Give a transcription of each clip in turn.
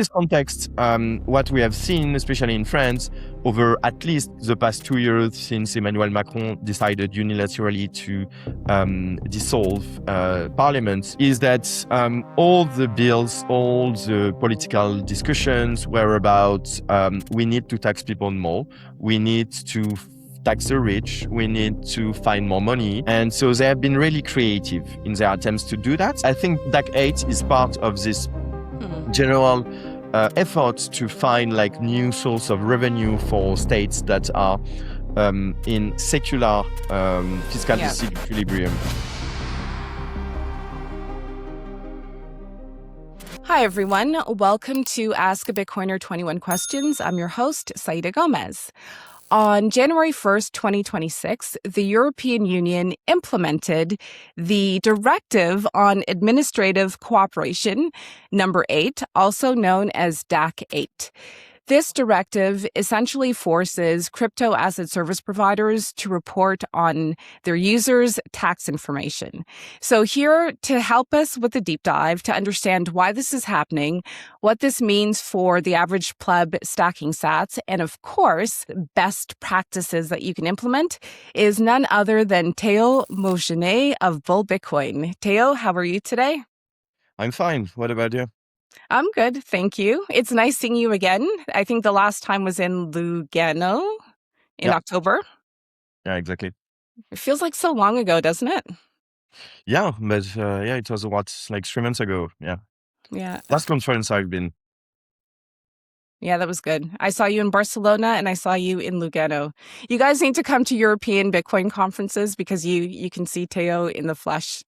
this context, what we have seen, especially in France, over at least the past 2 years since Emmanuel Macron decided unilaterally to dissolve parliament, is that all the bills, all the political discussions were about we need to tax people more, we need to tax the rich, we need to find more money. And so they have been really creative in their attempts to do that. I think DAC 8 is part of this general efforts to find like new source of revenue for states that are in secular fiscal disequilibrium. Hi, everyone. Welcome to Ask a Bitcoiner 21 Questions. I'm your host, Saida Gomez. On January 1st, 2026, the European Union implemented the Directive on Administrative Cooperation, number 8, also known as DAC 8. This directive essentially forces crypto asset service providers to report on their users' tax information. So here to help us with the deep dive to understand why this is happening, what this means for the average pleb stacking sats, and of course, best practices that you can implement is none other than Theo Mogenet of Bull Bitcoin. Theo, how are you today? I'm fine. What about you? I'm good, thank you. It's nice seeing you again. I think the last time was in Lugano in October. Yeah, exactly. It feels like so long ago, doesn't it? Yeah, but it was like 3 months ago. Yeah. Last conference I've been. Yeah, that was good. I saw you in Barcelona and I saw you in Lugano. You guys need to come to European Bitcoin conferences because you can see Theo in the flesh.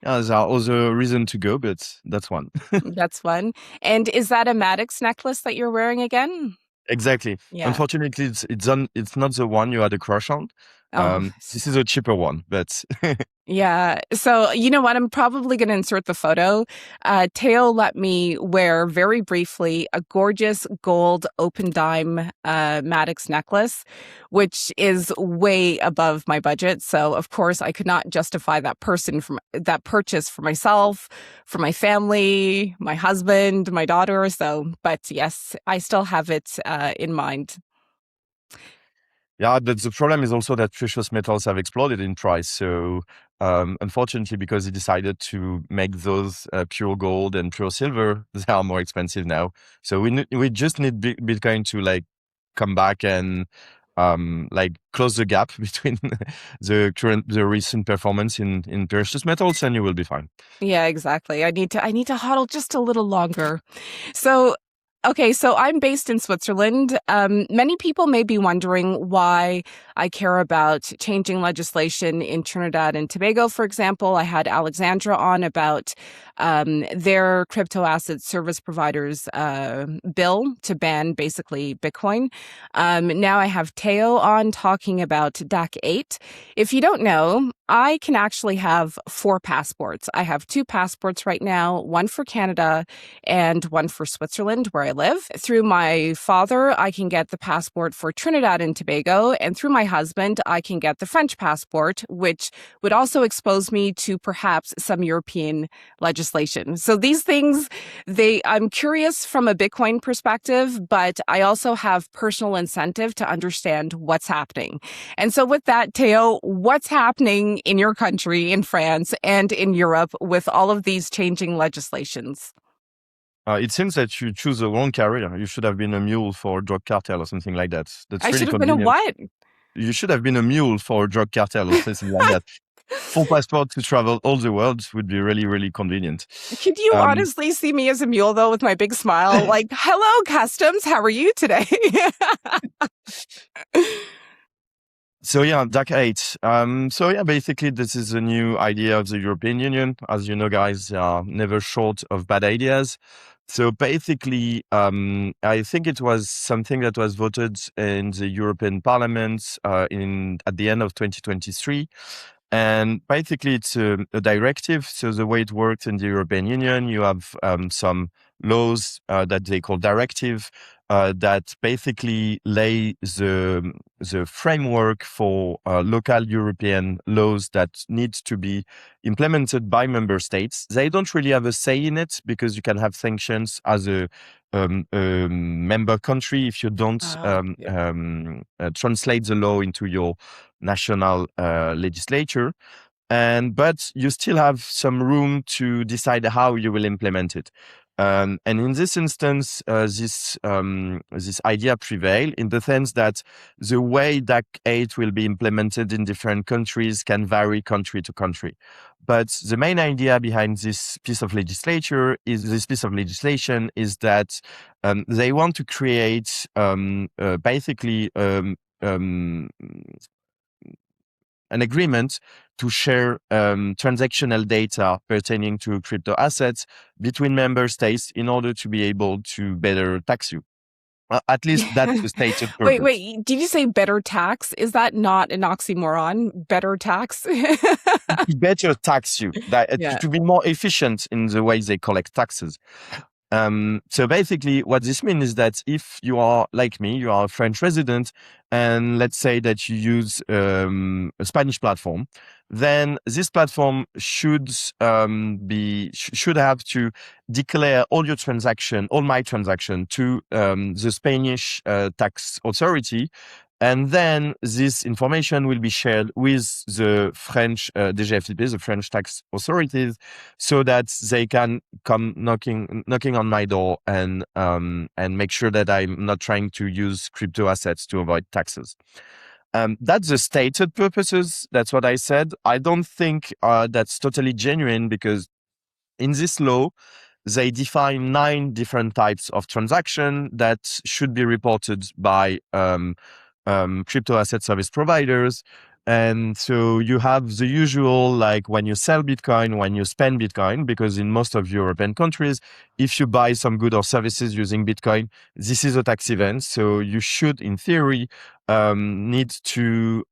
There's also a reason to go, but that's one. That's one. And is that a Maddox necklace that you're wearing again? Exactly. Yeah. Unfortunately, it's not the one you had a crush on. This is a cheaper one, but yeah. So you know what? I'm probably going to insert the photo. Theo let me wear very briefly a gorgeous gold open dime Maddox necklace, which is way above my budget. So of course I could not justify that purchase for myself, for my family, my husband, my daughter. So, but yes, I still have it in mind. Yeah, but the problem is also that precious metals have exploded in price. So unfortunately, because he decided to make those pure gold and pure silver, they are more expensive now. So we just need Bitcoin to like come back and like close the gap between the recent performance in precious metals, and you will be fine. Yeah, exactly. I need to hodl just a little longer. So okay, so I'm based in Switzerland. Many people may be wondering why I care about changing legislation in Trinidad and Tobago, for example. I had Alexandra on about their crypto asset service providers bill to ban basically Bitcoin. Now I have Theo on talking about DAC 8. If you don't know, I can actually have 4 passports. I have 2 passports right now, one for Canada and one for Switzerland, where I live. Through my father, I can get the passport for Trinidad and Tobago, and through my husband, I can get the French passport, which would also expose me to perhaps some European legislation. So these things, I'm curious from a Bitcoin perspective, but I also have personal incentive to understand what's happening. And so with that, Theo, what's happening in your country, in France, and in Europe with all of these changing legislations? It seems that you choose the wrong career. You should have been a mule for a drug cartel or something like that. That's I really should have been a convenient. what? You should have been a mule for a drug cartel or something like that. Full passport to travel all the world would be really, really convenient. Could you honestly see me as a mule, though, with my big smile? Like, hello, customs, how are you today? So yeah, DAC 8. Basically this is a new idea of the European Union. As you know, guys, they are never short of bad ideas. So basically, I think it was something that was voted in the European Parliament at the end of 2023. And basically, it's a directive. So the way it works in the European Union, you have some laws that they call directive. that basically lay the framework for local European laws that need to be implemented by member states. They don't really have a say in it because you can have sanctions as a member country if you don't translate the law into your national legislature. But you still have some room to decide how you will implement it. And in this instance, this idea prevail in the sense that the way DAC 8 will be implemented in different countries can vary country to country. But the main idea behind this piece of legislation is that they want to create basically an agreement to share transactional data pertaining to crypto assets between member states in order to be able to better tax you. At least that's the stated purpose. Wait, did you say better tax? Is that not an oxymoron? Better tax? Better tax you, to be more efficient in the way they collect taxes. So basically what this means is that if you are like me, you are a French resident, and let's say that you use a Spanish platform, then this platform should have to declare all my transaction to the Spanish tax authority. And then this information will be shared with the French DGFTP, the French tax authorities, so that they can come knocking on my door and make sure that I'm not trying to use crypto assets to avoid taxes. That's the stated purposes. That's what I said. I don't think that's totally genuine because in this law, they define 9 different types of transaction that should be reported by crypto asset service providers. And so you have the usual, like when you sell Bitcoin, when you spend Bitcoin, because in most of European countries, if you buy some good or services using Bitcoin, this is a tax event. So you should, in theory, need to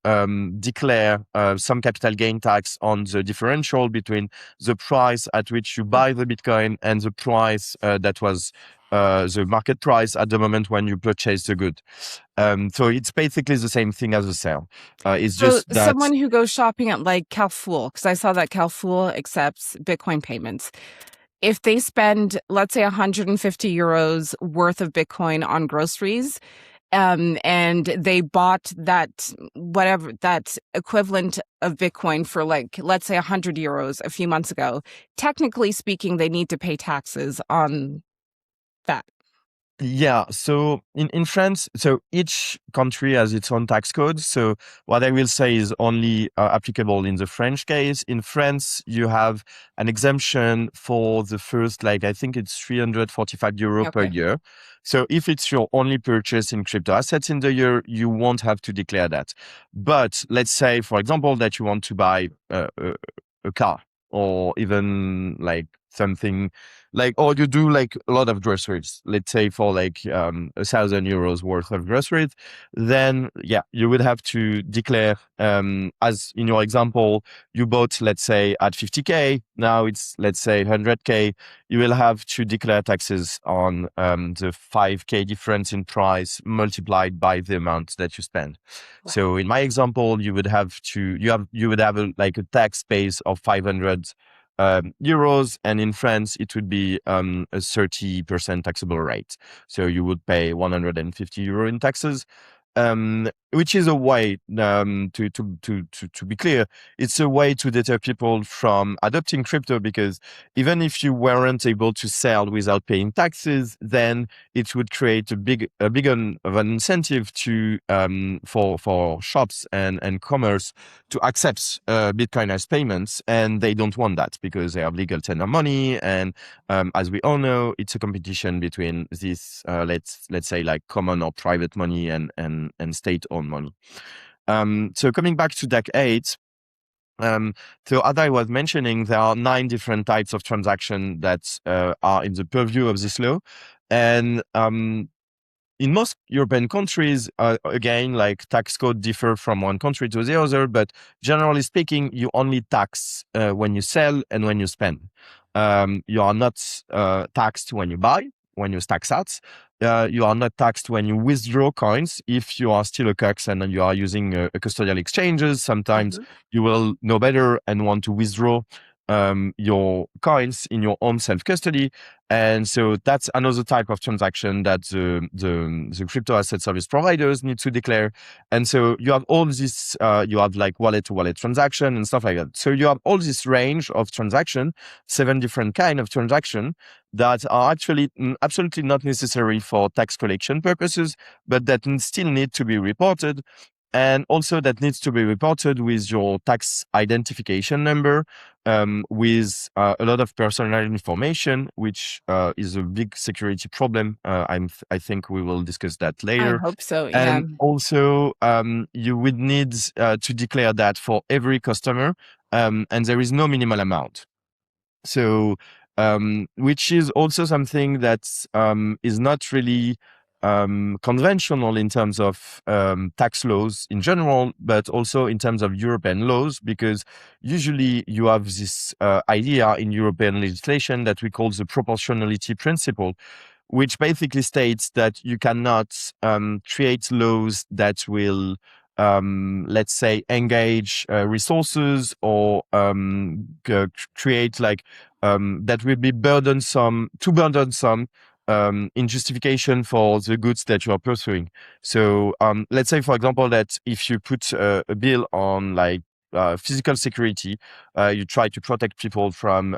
declare some capital gain tax on the differential between the price at which you buy the Bitcoin and the price that was the market price at the moment when you purchase the good. So it's basically the same thing as a sale. It's So just that someone who goes shopping at like Carrefour, because I saw that Carrefour accepts Bitcoin payments. If they spend, let's say, 150 euros worth of Bitcoin on groceries, and they bought that equivalent of Bitcoin for like, let's say 100 euros a few months ago, technically speaking, they need to pay taxes on that. Yeah, so in France, so each country has its own tax code. So what I will say is only applicable in the French case. In France, you have an exemption for the first, like I think it's 345 euro per year. So if it's your only purchase in crypto assets in the year, you won't have to declare that. But let's say, for example, that you want to buy a car or even like something like, or you do like a lot of groceries, let's say for like 1,000 euros worth of groceries, then yeah, you would have to declare, as in your example, you bought, let's say at 50K, now it's, let's say 100K, you will have to declare taxes on the 5K difference in price multiplied by the amount that you spend. Wow. So in my example, you would have like a tax base of 500 euros, and in France it would be a 30% taxable rate. So you would pay 150 euro in taxes, which is a way to be clear. It's a way to deter people from adopting crypto, because even if you weren't able to sell without paying taxes, then it would create a big of an incentive to for shops and commerce to accept Bitcoin as payments, and they don't want that because they have legal tender money, and as we all know, it's a competition between this let's say like common or private money and state-owned money. So coming back to DAC 8, so as I was mentioning, there are 9 different types of transaction that are in the purview of this law, and in most European countries, again, like tax code differ from one country to the other, but generally speaking, you only tax when you sell and when you spend. You are not taxed when you buy. when you stack sats. You are not taxed when you withdraw coins. If you are still a CUX and you are using a custodial exchanges, sometimes you will know better and want to withdraw your coins in your own self-custody. And so that's another type of transaction that the crypto asset service providers need to declare. And so you have all this, you have like wallet-to-wallet transaction and stuff like that. So you have all this range of transaction, 7 different kind of transaction that are actually absolutely not necessary for tax collection purposes, but that still need to be reported. And also that needs to be reported with your tax identification number, with a lot of personal information, which is a big security problem. I think we will discuss that later. I hope so, yeah. And also, you would need to declare that for every customer, and there is no minimal amount. So, which is also something that is not really conventional in terms of tax laws in general, but also in terms of European laws, because usually you have this idea in European legislation that we call the proportionality principle, which basically states that you cannot create laws that will, let's say, engage resources or create like that will be too burdensome in justification for the goods that you are pursuing. So let's say, for example, that if you put a bill on like physical security, you try to protect people from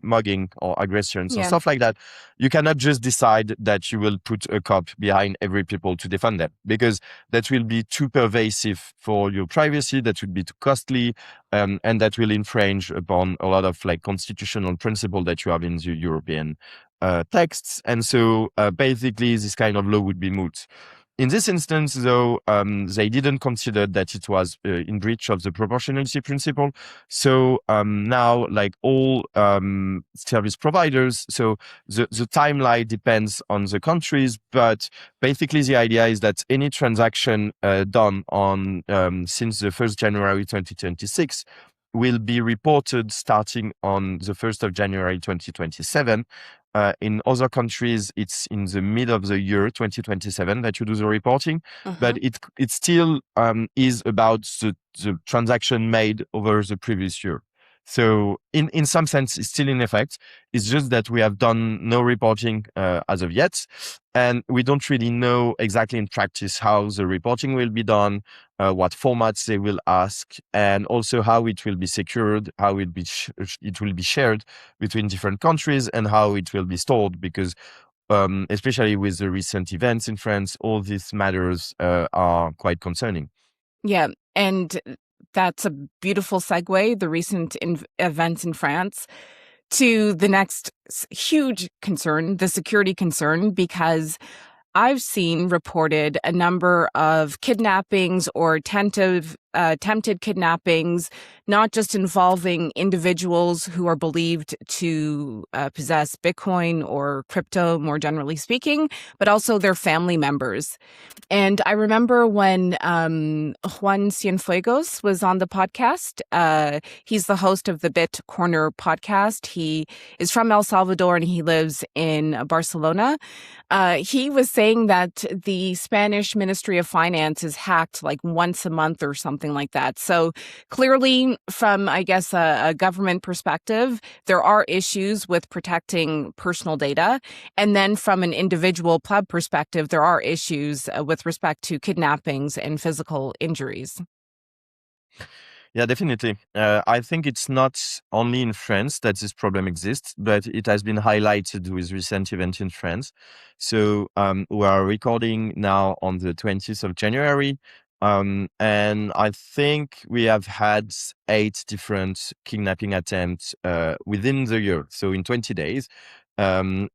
mugging or aggressions or stuff like that. You cannot just decide that you will put a cop behind every people to defend them, because that will be too pervasive for your privacy. That would be too costly, and that will infringe upon a lot of like constitutional principle that you have in the European texts. And so basically, this kind of law would be moot. In this instance, though, they didn't consider that it was in breach of the proportionality principle. So now, like all service providers, so the timeline depends on the countries, but basically the idea is that any transaction done on since the 1st January 2026 will be reported starting on the 1st of January 2027. In other countries, it's in the mid of the year 2027 that you do the reporting, but it still is about the transaction made over the previous year. So in some sense, it's still in effect. It's just that we have done no reporting as of yet, and we don't really know exactly in practice how the reporting will be done, what formats they will ask, and also how it will be secured, how it will be shared between different countries, and how it will be stored. Because especially with the recent events in France, all these matters are quite concerning. Yeah, and that's a beautiful segue, the recent events in France, to the next huge concern, the security concern, because I've seen reported a number of kidnappings or attempted kidnappings, not just involving individuals who are believed to possess Bitcoin or crypto, more generally speaking, but also their family members. And I remember when Juan Cienfuegos was on the podcast. He's the host of the Bit Corner podcast. He is from El Salvador and he lives in Barcelona. He was saying that the Spanish Ministry of Finance is hacked like once a month or something like that. So clearly, from, I guess, a government perspective, there are issues with protecting personal data. And then from an individual pleb perspective, there are issues with respect to kidnappings and physical injuries. Yeah, definitely. I think it's not only in France that this problem exists, but it has been highlighted with recent events in France. So we are recording now on the 20th of January. And I think we have had 8 different kidnapping attempts within the year, so in 20 days. And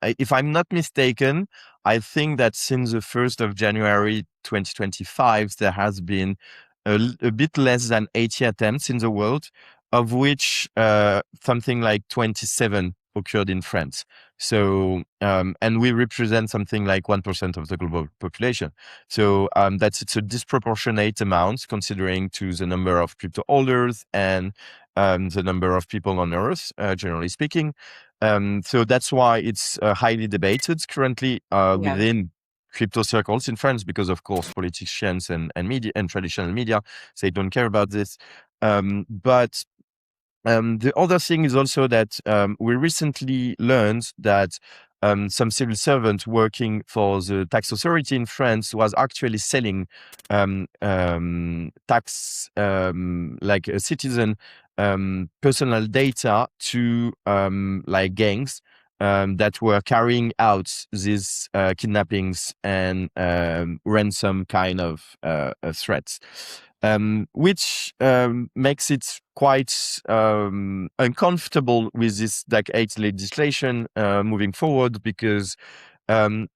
if I'm not mistaken, I think that since the 1st of January 2025, there has been a bit less than 80 attempts in the world, of which something like 27 occurred in France. So, and we represent something like 1% of the global population. So it's a disproportionate amount considering to the number of crypto holders and the number of people on Earth, generally speaking. So that's why it's highly debated currently Yeah. within crypto circles in France, because of course politicians and media and traditional media, they don't care about this. But the other thing is also that we recently learned that some civil servant working for the tax authority in France was actually selling tax, like a citizen, personal data to like gangs that were carrying out these kidnappings and ransom kind of threats. Which makes it quite uncomfortable with this DAC 8 legislation moving forward, because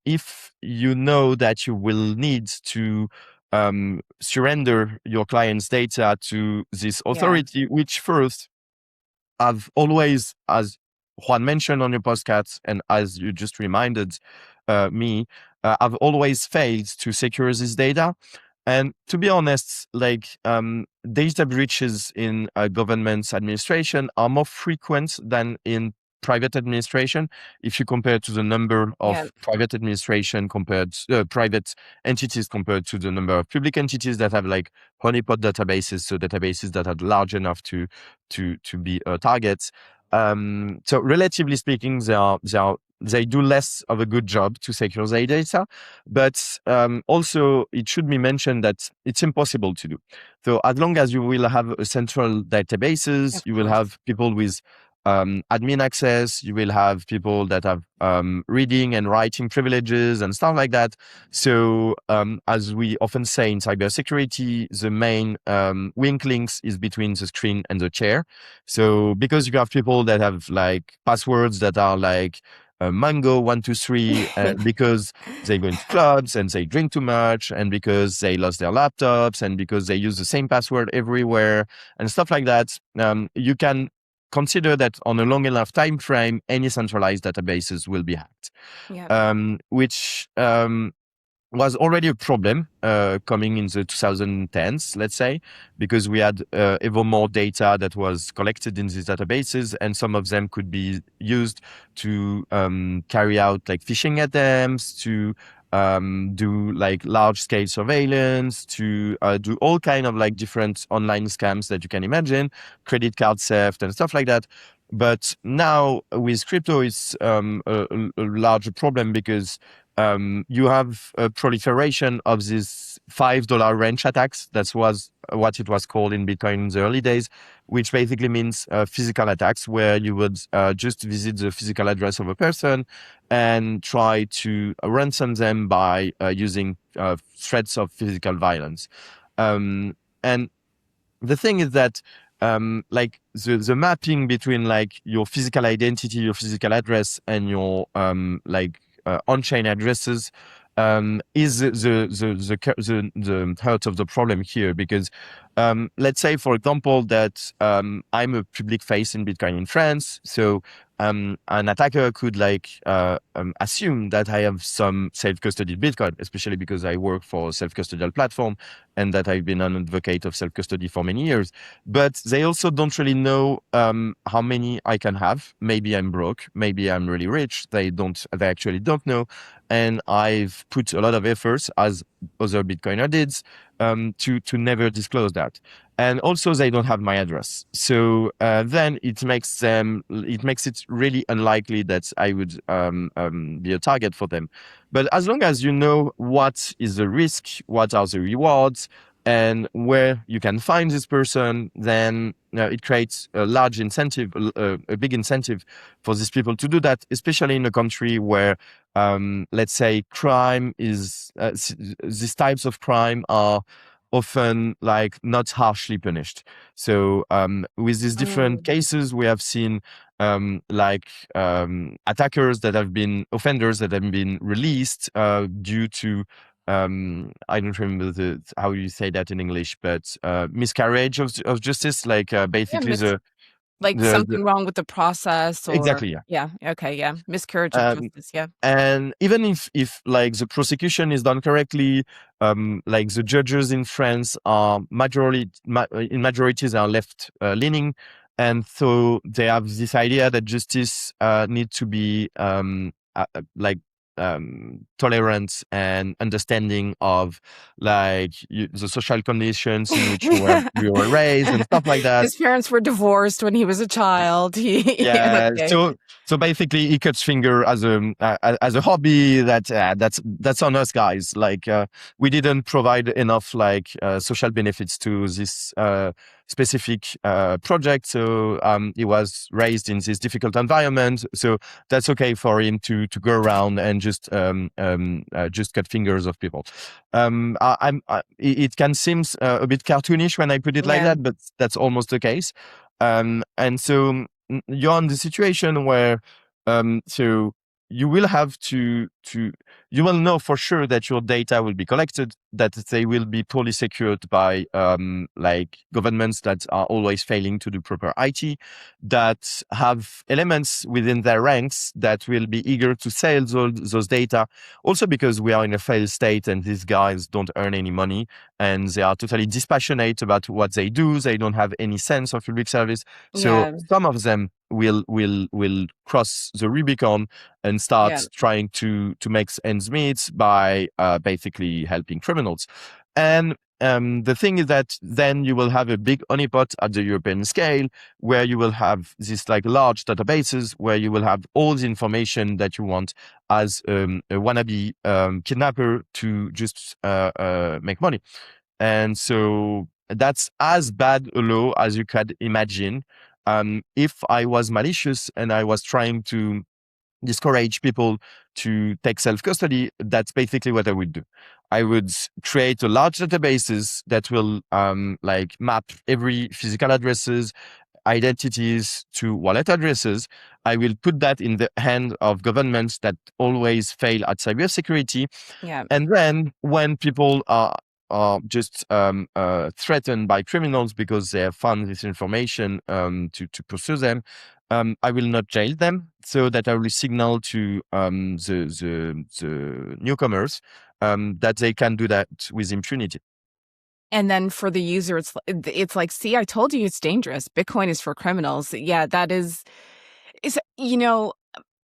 if you know that you will need to surrender your client's data to this Yeah. authority, which first I've always, as Juan mentioned on your podcast, and as you just reminded me, I've always failed to secure this data. And to be honest, like data breaches in government administration are more frequent than in private administration. If you compare to the number Yeah. of private administration compared private entities compared to the number of public entities that have like honeypot databases, so databases that are large enough to be targets. So relatively speaking, they do less of a good job to secure their data, but also it should be mentioned that it's impossible to do. So as long as you will have a central databases, Of you will course. have people with admin access, you will have people that have reading and writing privileges and stuff like that. So as we often say in cybersecurity, the main weak links is between the screen and the chair. So because you have people that have like passwords that are like Mango 123, because they go into clubs and they drink too much, and because they lost their laptops, and because they use the same password everywhere and stuff like that, you can consider that on a long enough time frame, any centralized databases will be hacked, Yeah. which was already a problem coming in the 2010s, let's say, because we had ever more data that was collected in these databases, and some of them could be used to carry out like phishing attempts, to do like large scale surveillance, to do all kind of like different online scams that you can imagine, credit card theft and stuff like that. But now with crypto, it's a larger problem, because you have a proliferation of these $5 range attacks. That was what it was called in Bitcoin in the early days, which basically means physical attacks, where you would just visit the physical address of a person and try to ransom them by using threats of physical violence. And the thing is that like the mapping between like your physical identity, your physical address, and your like on-chain addresses is the heart of the problem here. Because let's say, for example, that I'm a public face in Bitcoin in France, so an attacker could like assume that I have some self-custodied Bitcoin, especially because I work for a self-custodial platform and that I've been an advocate of self-custody for many years. But they also don't really know how many I can have. Maybe I'm broke, maybe I'm really rich. They actually don't know. And I've put a lot of efforts, as other Bitcoiner did, to never disclose that. And also they don't have my address. So then it makes it really unlikely that I would be a target for them. But as long as you know what is the risk, what are the rewards, and where you can find this person, then it creates a large incentive, a big incentive for these people to do that, especially in a country where, let's say, crime is, these types of crime are often like not harshly punished. So with these different Mm. cases, we have seen like offenders that have been released due to I don't remember how you say that in English, but miscarriage of justice, like Yeah. basically Like the something wrong with the process, or exactly, yeah. yeah. Okay. Yeah. Miscarriage of Um, justice. Yeah. and even if like the prosecution is done correctly, like the judges in France are in majorities are left leaning, And so they have this idea that justice needs to be like tolerant and understanding of like the social conditions in which you were raised and stuff like that. His parents were divorced when he was a child. Yeah, Okay. so basically, he cuts finger as a hobby. That's on us guys. Like we didn't provide enough like social benefits to this specific project. So he was raised in this difficult environment. So that's okay for him to go around and just cut fingers of people. It can seem a bit cartoonish when I put it like Yeah. that, but that's almost the case. And so you're in the situation where so you will have to you will know for sure that your data will be collected, that they will be poorly secured by like governments that are always failing to do proper IT, that have elements within their ranks that will be eager to sell those data, also because we are in a failed state and these guys don't earn any money and they are totally dispassionate about what they do. They don't have any sense of public service. So Yeah. some of them will cross the Rubicon and Yeah. start trying to make ends meet by basically helping criminals. And the thing is that then you will have a big honeypot at the European scale where you will have these like large databases where you will have all the information that you want as a wannabe kidnapper to just make money. And so that's as bad a law as you could imagine. If I was malicious and I was trying to discourage people to take self-custody, that's basically what I would do. I would create a large databases that will like map every physical addresses, identities to wallet addresses. I will put that in the hand of governments that always fail at cybersecurity. Yeah. And then when people are just threatened by criminals because they have found this information to pursue them, I will not jail them, so that I will signal to the newcomers that they can do that with impunity. And then for the user, it's like, see, I told you it's dangerous. Bitcoin is for criminals. Yeah, that is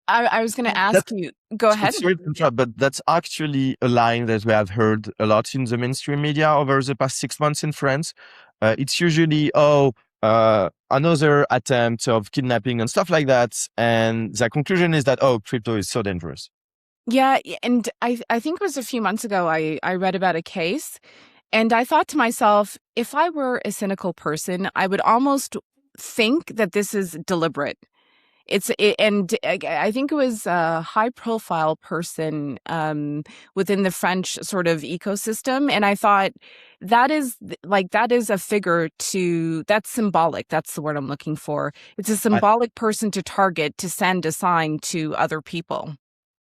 I was going to ask That's you. Go ahead. Sorry to interrupt, but that's actually a line that we have heard a lot in the mainstream media over the past 6 months in France. It's usually, another attempt of kidnapping and stuff like that. And the conclusion is that, crypto is so dangerous. Yeah, and I think it was a few months ago I read about a case, and I thought to myself, if I were a cynical person, I would almost think that this is deliberate. And I think it was a high-profile person within the French sort of ecosystem, and I thought that is a figure that's symbolic. That's the word I'm looking for. It's a I, symbolic person to target, to send a sign to other people.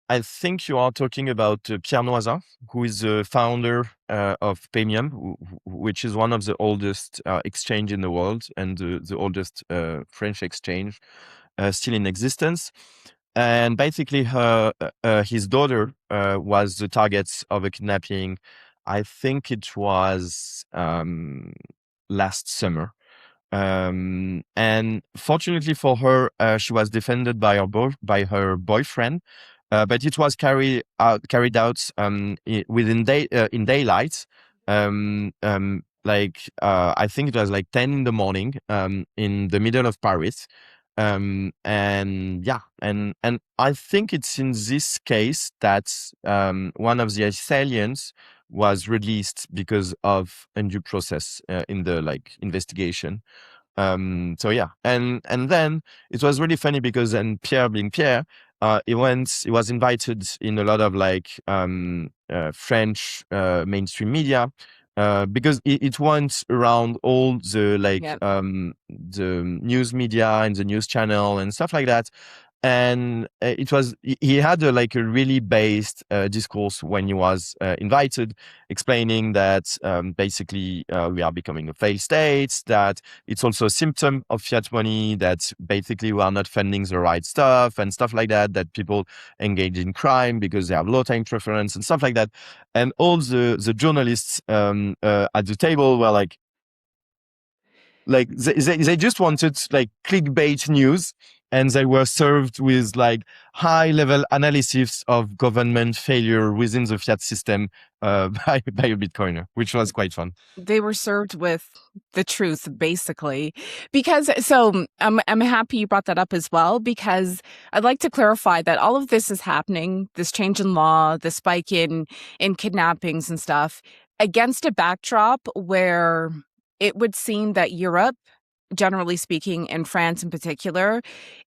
I think you are talking about Pierre Noisa, who is the founder of Paymium, which is one of the oldest exchange in the world and the oldest French exchange still in existence. And basically, his daughter was the target of a kidnapping. I think it was last summer. And fortunately for her, she was defended by her boyfriend, but it was carried out in daylight. I think it was like 10 in the morning, in the middle of Paris. And yeah, and I think it's in this case that one of the assailants was released because of a due process in the like investigation. So yeah, and then it was really funny because then Pierre, being Pierre, he was invited in a lot of like French mainstream media, because it went around all the like Yeah. the news media and the news channel and stuff like that. And he had like a really based discourse when he was invited, explaining that basically we are becoming a failed state, that it's also a symptom of fiat money, that basically we are not funding the right stuff and stuff like that, that people engage in crime because they have low time preference and stuff like that. And all the journalists at the table were like, like they just wanted like clickbait news, and they were served with like high level analysis of government failure within the fiat system by a Bitcoiner, which was quite fun. They were served with the truth, basically. Because so I'm happy you brought that up as well, because I'd like to clarify that all of this is happening, this change in law, the spike in kidnappings and stuff, against a backdrop where it would seem that Europe, generally speaking, and France in particular,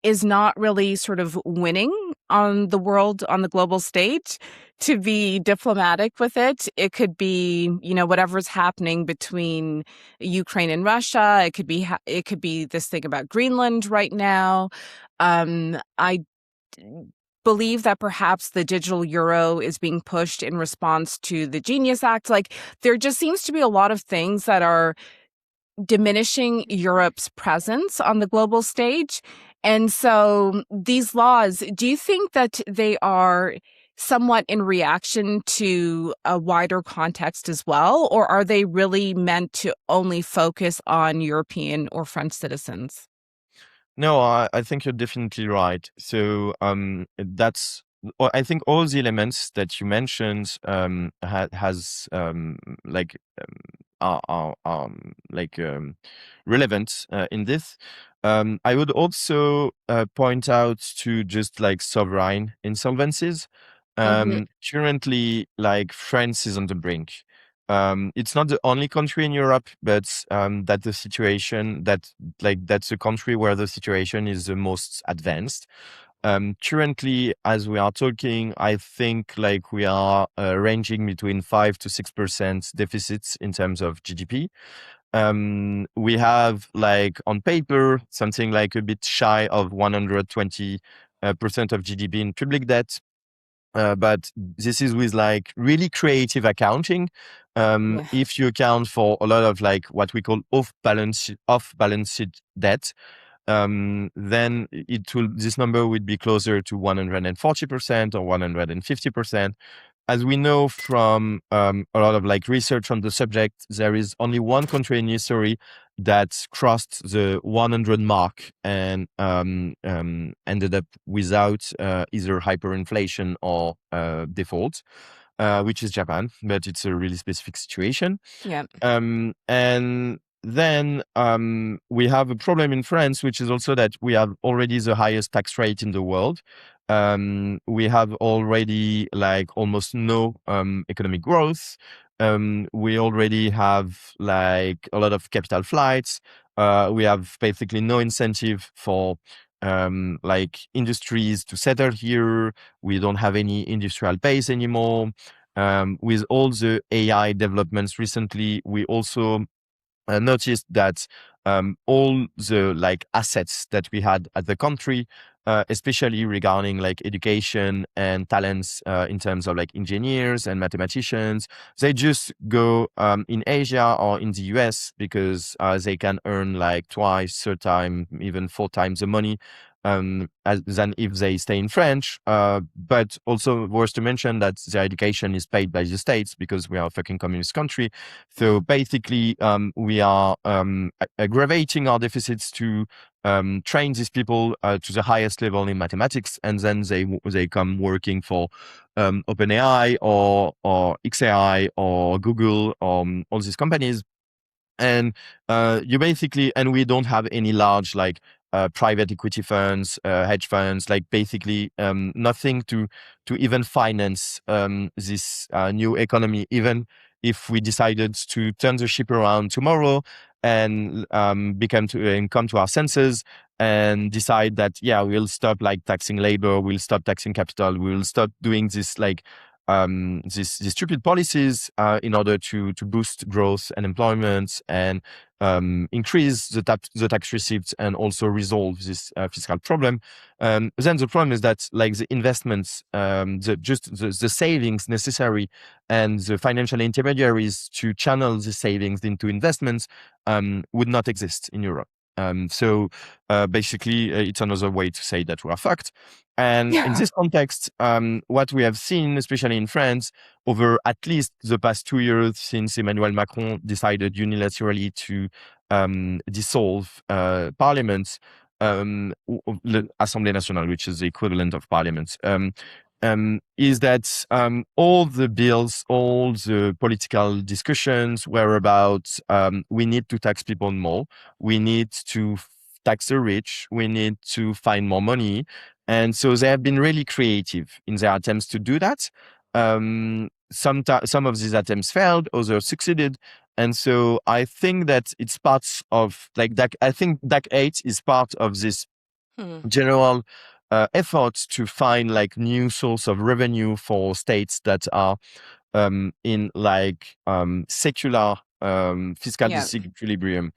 is not really sort of winning on the global stage. To be diplomatic with it, it could be, whatever's happening between Ukraine and Russia. It could be this thing about Greenland right now. I believe that perhaps the digital euro is being pushed in response to the Genius Act. Like, there just seems to be a lot of things that are diminishing Europe's presence on the global stage. And so these laws, do you think that they are somewhat in reaction to a wider context as well? Or are they really meant to only focus on European or French citizens? No, I think you're definitely right. So I think all the elements that you mentioned has like are like relevant in this. I would also point out to just like sovereign insolvencies. Hmm. Currently, like France is on the brink. It's not the only country in Europe, but that the situation that like that's a country where the situation is the most advanced. Currently, as we are talking, I think like we are ranging between 5 to 6% deficits in terms of GDP. We have like on paper something like a bit shy of 120 percent of GDP in public debt. But this is with like really creative accounting. Yeah. If you account for a lot of like what we call off balance sheet debt, then this number would be closer to 140% or 150%. As we know from a lot of like research on the subject, there is only one country in history that crossed the 100 mark and ended up without either hyperinflation or default, which is Japan, but it's a really specific situation. Yeah. And then we have a problem in France, which is also that we have already the highest tax rate in the world. We have already like almost no economic growth. We already have like a lot of capital flights. We have basically no incentive for like industries to settle here. We don't have any industrial base anymore. With all the AI developments recently, we also noticed that all the like assets that we had at the country, especially regarding like education and talents in terms of like engineers and mathematicians, they just go in Asia or in the US because they can earn like twice, third time, even four times the money than if they stay in French. But also worth to mention that their education is paid by the states because we are a fucking communist country. So basically, we are aggravating our deficits to train these people to the highest level in mathematics, and then they come working for OpenAI or XAI or Google or all these companies. And we don't have any large like private equity funds, hedge funds, like basically nothing to even finance this new economy. Even if we decided to turn the ship around tomorrow and come to our senses and decide that we'll stop like taxing labor, we'll stop taxing capital, we'll stop doing this like these stupid policies in order to boost growth and employment and increase the tax receipts and also resolve this fiscal problem. Then the problem is that like the investments, the savings necessary and the financial intermediaries to channel the savings into investments would not exist in Europe. So basically, it's another way to say that we are fucked. And in Yeah. this context, what we have seen, especially in France, over at least the past 2 years since Emmanuel Macron decided unilaterally to dissolve parliament, l'Assemblée nationale, which is the equivalent of parliament, is that all the bills, all the political discussions were about we need to tax people more, we need to tax the rich, we need to find more money. And so they have been really creative in their attempts to do that. Some of these attempts failed, others succeeded. And so I think that it's part of like that. I think DAC 8 is part of this general efforts to find like new source of revenue for states that are in like secular fiscal Yeah. disequilibrium.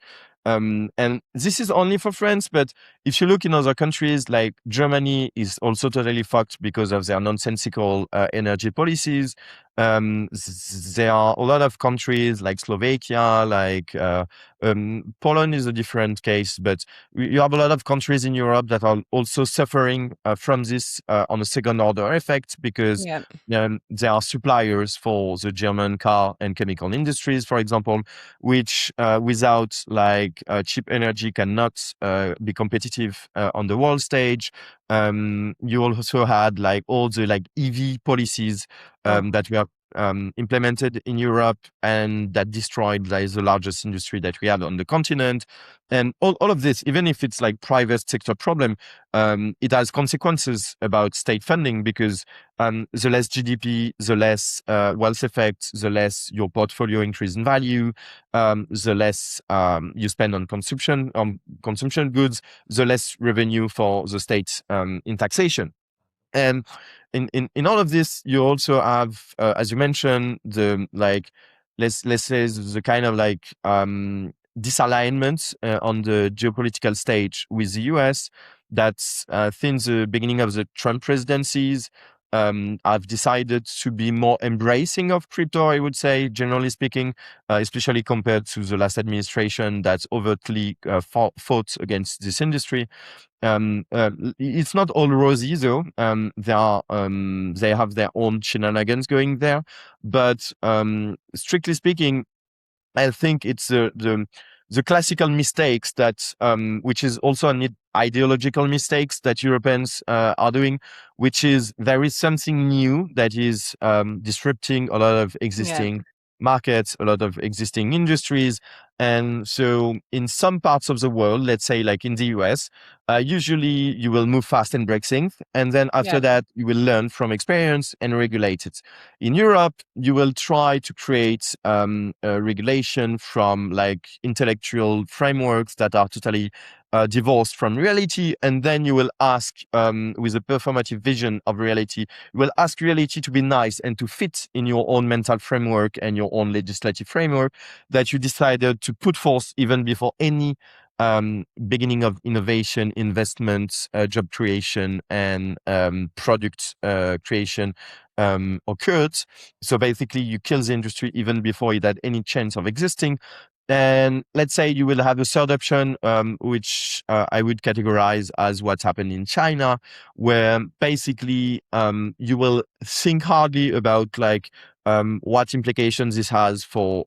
And this is only for France, but if you look in other countries, like Germany is also totally fucked because of their nonsensical energy policies. There are a lot of countries like Slovakia, like Poland is a different case, but you have a lot of countries in Europe that are also suffering from this on a second order effect because Yeah. they are suppliers for the German car and chemical industries, for example, which without like cheap energy cannot be competitive on the world stage. You also had like all the like EV policies Oh, that were implemented in Europe and that destroyed like, the largest industry that we had on the continent. And all of this, even if it's like private sector problem, it has consequences about state funding because the less GDP, the less wealth effect, the less your portfolio increase in value, the less you spend on consumption goods, the less revenue for the state in taxation. And in all of this, you also have, as you mentioned, the like let's say the kind of like disalignment on the geopolitical stage with the US that since the beginning of the Trump presidencies have decided to be more embracing of crypto, I would say, generally speaking, especially compared to the last administration that's overtly fought against this industry. It's not all rosy though. They have their own shenanigans going there, but strictly speaking, I think it's the classical mistakes that, which is also an ideological mistakes that Europeans are doing, which is there is something new that is disrupting a lot of yeah. existing markets, a lot of existing industries. And so in some parts of the world, let's say like in the US, usually you will move fast and break things. And then after Yeah. that, you will learn from experience and regulate it. In Europe, you will try to create a regulation from like intellectual frameworks that are totally divorced from reality, and then you will ask, with a performative vision of reality, you will ask reality to be nice and to fit in your own mental framework and your own legislative framework that you decided to put forth even before any beginning of innovation, investments, job creation, and product creation occurred. So basically, you kill the industry even before it had any chance of existing. And let's say you will have a third option, which I would categorize as what's happened in China, where basically you will think hardly about like what implications this has for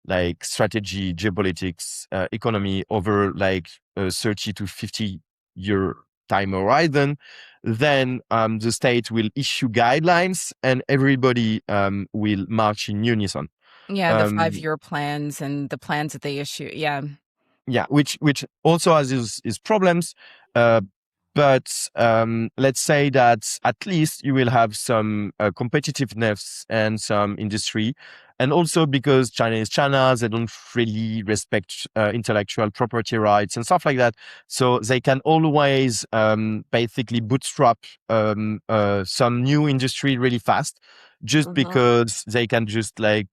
like strategy, geopolitics, economy over like a 30 to 50-year time horizon. Then the state will issue guidelines and everybody will march in unison. Yeah, the Um, 5-year plans and the plans that they issue. Yeah. yeah, which also has its problems. Uh, but let's say that at least you will have some competitiveness and some industry. And also because China is China, they don't really respect intellectual property rights and stuff like that. So they can always basically bootstrap some new industry really fast just Mhm. because they can just like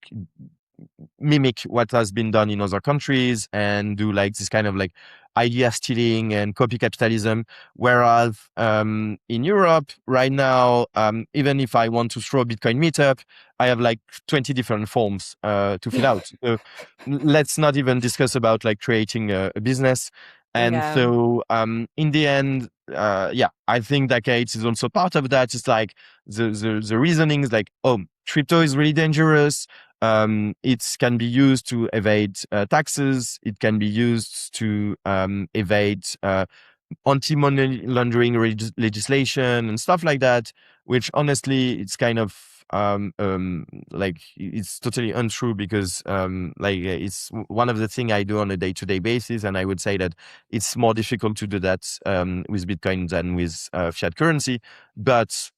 mimic what has been done in other countries and do like this kind of like idea stealing and copy capitalism. Whereas in Europe right now, even if I want to throw a Bitcoin meetup, I have like 20 different forms to fill out. So let's not even discuss about like creating a business. And Yeah. so in the end, yeah, I think decades is also part of that. It's like the reasoning is like, oh, crypto is really dangerous. It can be used to evade taxes. It can be used to evade anti-money laundering legislation and stuff like that, which honestly, it's kind of like it's totally untrue because like it's one of the things I do on a day-to-day basis, and I would say that it's more difficult to do that with Bitcoin than with fiat currency, but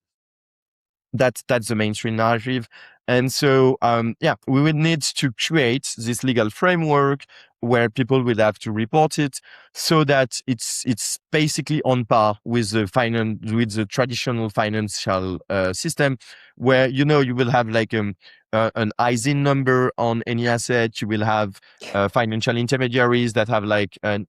that's the mainstream narrative. And so, yeah, we would need to create this legal framework where people will have to report it, so that it's basically on par with the traditional financial system, where you will have like an ISIN number on any asset. You will have financial intermediaries that have like an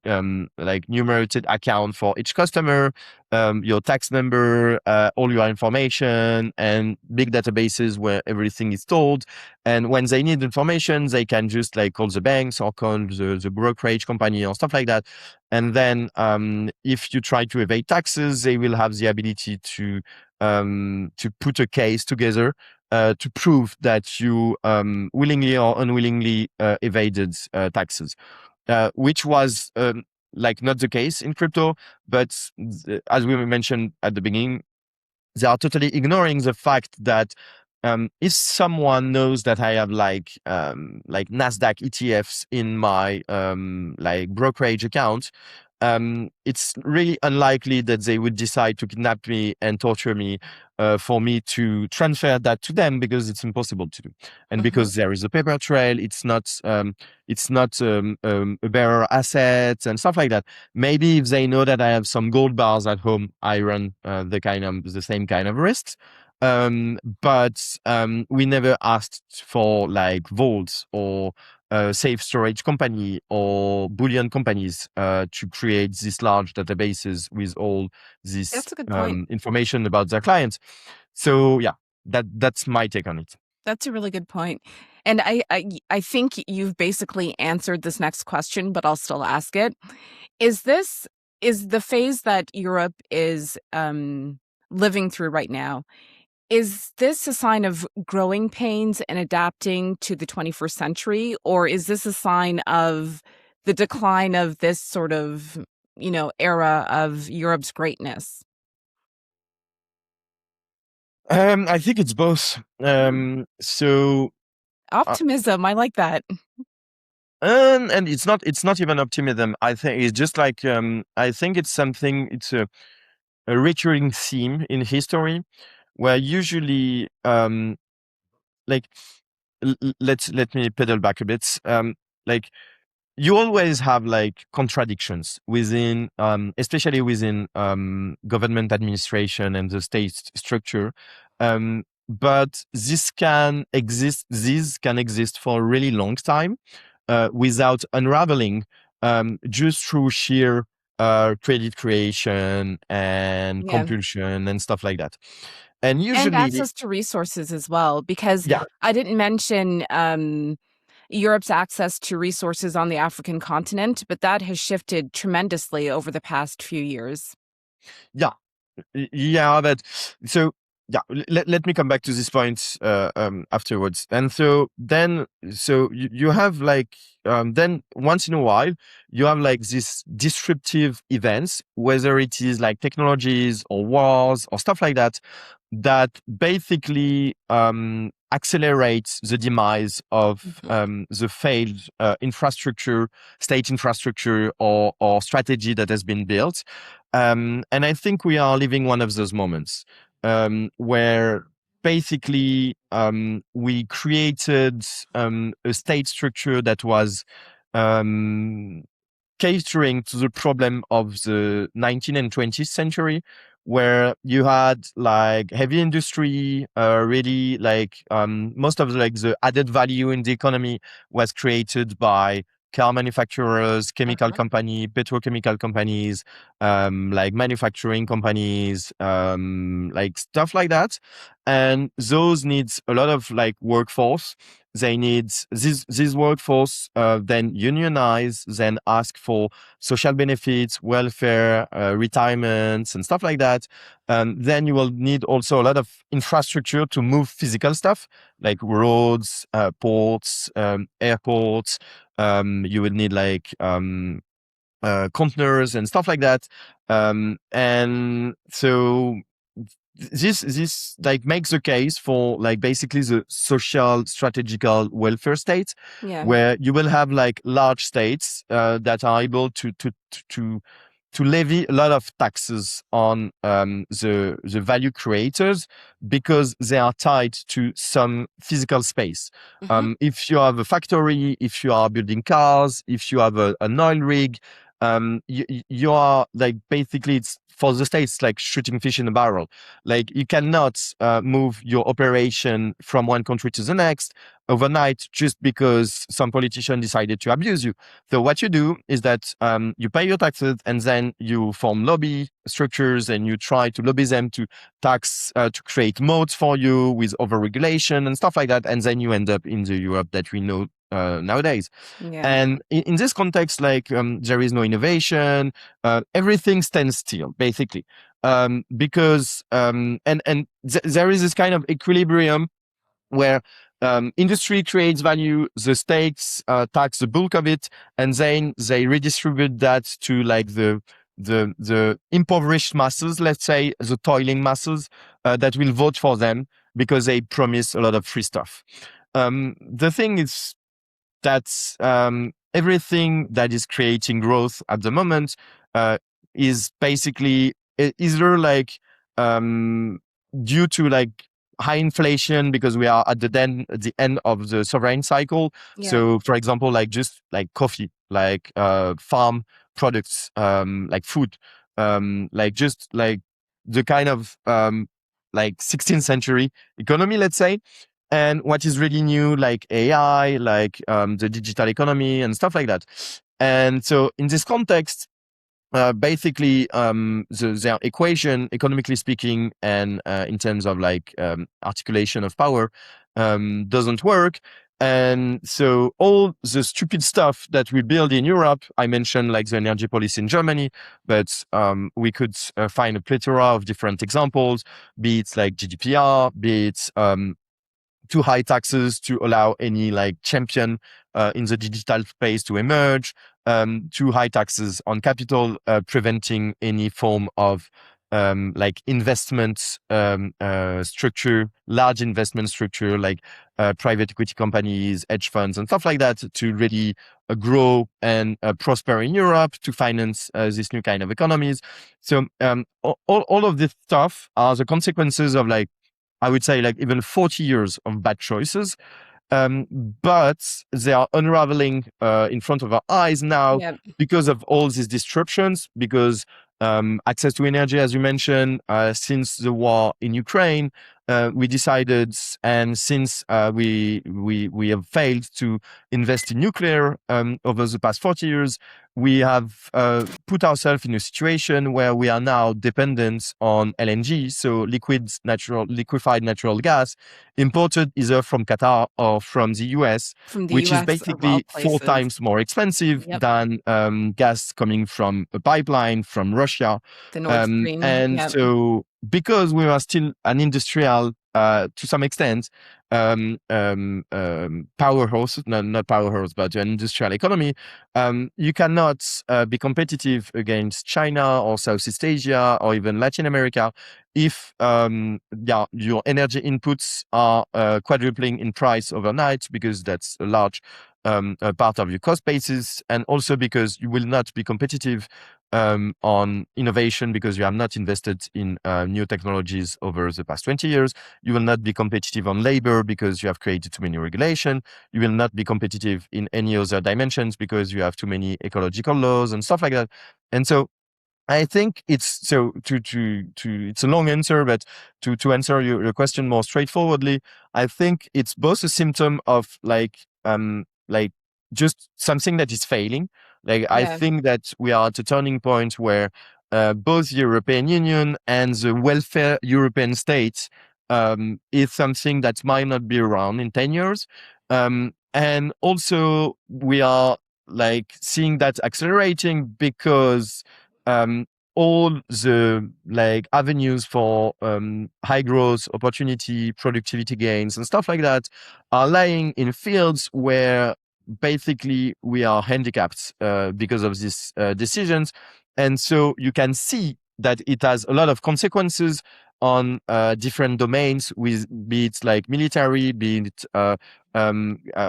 like numerated account for each customer, your tax number, all your information, and big databases where everything is stored. And when they need information, they can just like call the banks or call the brokerage company or stuff like that. And then if you try to evade taxes, they will have the ability to put a case together to prove that you willingly or unwillingly evaded taxes, which was like not the case in crypto. But as we mentioned at the beginning, they are totally ignoring the fact that if someone knows that I have like Nasdaq ETFs in my like brokerage account, it's really unlikely that they would decide to kidnap me and torture me for me to transfer that to them, because it's impossible to do, and Mhm. because there is a paper trail. It's not a bearer assets and stuff like that. Maybe if they know that I have some gold bars at home, I run the same kind of risks. But we never asked for like vaults or safe storage company or bullion companies to create these large databases with all this That's a good point. information about their clients. So yeah, that's my take on it. That's a really good point. And I think you've basically answered this next question, but I'll still ask it. Is this is the phase that Europe is living through right now? Is this a sign of growing pains and adapting to the 21st century, or is this a sign of the decline of this sort of, era of Europe's greatness? I think it's both. So uh, Optimism, I like that. and it's not even optimism. I think it's just like I think it's something. It's a recurring theme in history, where usually like let me pedal back a bit. Like you always have like contradictions within, especially within government administration and the state structure. But these can exist for a really long time without unraveling, just through sheer credit creation and Yeah. compulsion and stuff like that. And And usually, access to resources as well, because yeah, I didn't mention Europe's access to resources on the African continent, but that has shifted tremendously over the past few years. yeah, yeah, but so yeah, let me come back to this point afterwards. And so you have like then once in a while you have like these disruptive events, whether it is like technologies or wars or stuff like that, that basically accelerates the demise of Mhm. the failed state infrastructure or strategy that has been built. And I think we are living one of those moments where basically we created a state structure that was um, catering to the problem of the 19th and 20th century, where you had like heavy industry, really like most of like the added value in the economy was created by car manufacturers, chemical Uh-huh. company, petrochemical companies, like manufacturing companies, like stuff like that. And those needs a lot of like workforce they need this workforce, then unionize, then ask for social benefits, welfare, retirements, and stuff like that. Then you will need also a lot of infrastructure to move physical stuff like roads, ports, airports. You will need like containers and stuff like that. And so this like makes the case for like basically the social strategical welfare state, Yeah. where you will have like large states that are able to levy a lot of taxes on the value creators because they are tied to some physical space. If you have a factory, if you are building cars, if you have an oil rig, you are like basically it's for the states like shooting fish in a barrel. Like you cannot move your operation from one country to the next overnight just because some politician decided to abuse you. So what you do is that you pay your taxes and then you form lobby structures and you try to lobby them to tax to create modes for you with overregulation and stuff like that, and then you end up in the Europe that we know nowadays. Yeah. And in this context, like there is no innovation, everything stands still basically, because there is this kind of equilibrium where industry creates value, the states tax the bulk of it, and then they redistribute that to like the impoverished masses, let's say the toiling masses that will vote for them because they promise a lot of free stuff. The thing is that everything that is creating growth at the moment is basically either like due to like high inflation because we are at the end of the sovereign cycle. Yeah. So, for example, like just like coffee, like farm products, like food, like just like the kind of like 16th century economy, let's say. And what is really new, like AI, like the digital economy and stuff like that. And so in this context, basically the equation, economically speaking, and in terms of like articulation of power, doesn't work. And so all the stupid stuff that we build in Europe, I mentioned like the energy policy in Germany, but we could find a plethora of different examples, be it like GDPR, be it too high taxes to allow any like champion in the digital space to emerge, too high taxes on capital, preventing any form of like investment structure, large investment structure like private equity companies, hedge funds, and stuff like that to really grow and prosper in Europe to finance this new kind of economies. So all of this stuff are the consequences of like, I would say like even 40 years of bad choices. But they are unraveling in front of our eyes now because of all these disruptions, because access to energy, as you mentioned, since the war in Ukraine, we decided, and since we have failed to invest in nuclear over the past 40 years, we have put ourselves in a situation where we are now dependent on LNG, so liquefied natural gas, imported either from Qatar or from the US, which is basically 4 times more expensive than gas coming from a pipeline from Russia. The Nord Stream. And so because we are still an industrial, to some extent, powerhouse, not powerhouse, but an industrial economy, you cannot be competitive against China or Southeast Asia or even Latin America if your energy inputs are quadrupling in price overnight, because that's a large a part of your cost basis, and also because you will not be competitive on innovation because you have not invested in new technologies over the past 20 years. You will not be competitive on labor because you have created too many regulation. You will not be competitive in any other dimensions because you have too many ecological laws and stuff like that. And so I think it's so it's a long answer, but to answer your question more straightforwardly, I think it's both a symptom of like just something that is failing. Like I think that we are at a turning point where both the European Union and the welfare European states is something that might not be around in 10 years. And also we are like seeing that accelerating because um, all the like avenues for high growth, opportunity, productivity gains, and stuff like that are lying in fields where basically we are handicapped because of these decisions. And so you can see that it has a lot of consequences on different domains, with be it like military, be it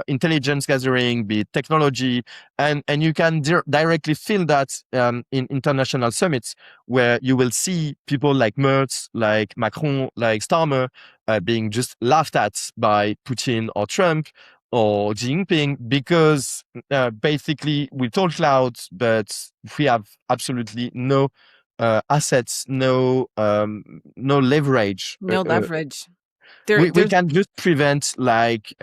intelligence gathering, be it technology, and you can directly feel that in international summits where you will see people like Merz, like Macron, like Starmer being just laughed at by Putin or Trump or Xi Jinping because basically we talk loud, but we have absolutely no assets, no leverage. No leverage. We There's can just prevent like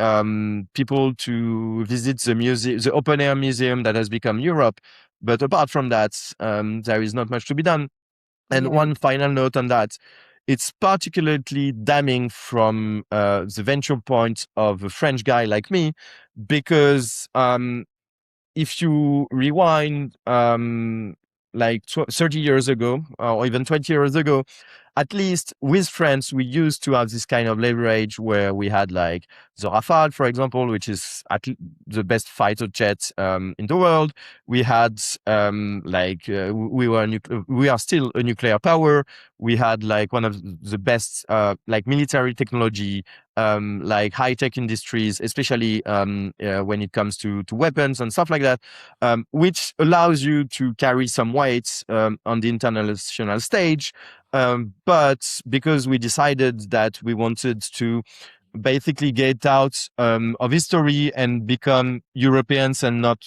people to visit the museum, the open air museum that has become Europe. But apart from that, there is not much to be done. And yeah. one final note on that. It's particularly damning from the venture point of a French guy like me, because if you rewind like 30 years ago or even 20 years ago, at least with France, we used to have this kind of leverage where we had like the Rafale, for example, which is the best fighter jet in the world. We had we are still a nuclear power. We had like one of the best like military technology, like high tech industries, especially when it comes to weapons and stuff like that, which allows you to carry some weight on the international stage. But because we decided that we wanted to basically get out of history and become Europeans and not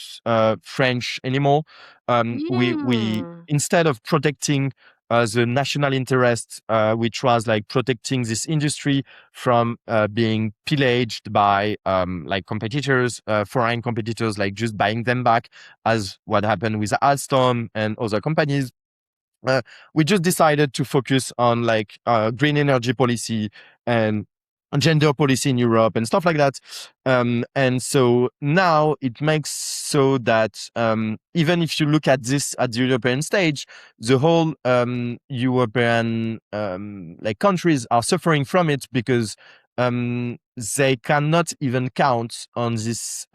French anymore, we Mm. instead of protecting the national interest, which was like protecting this industry from being pillaged by like competitors, foreign competitors, like just buying them back, as what happened with Alstom and other companies. We just decided to focus on like green energy policy and gender policy in Europe and stuff like that. And so now it makes so that even if you look at this at the European stage, the whole European like countries are suffering from it because they cannot even count on these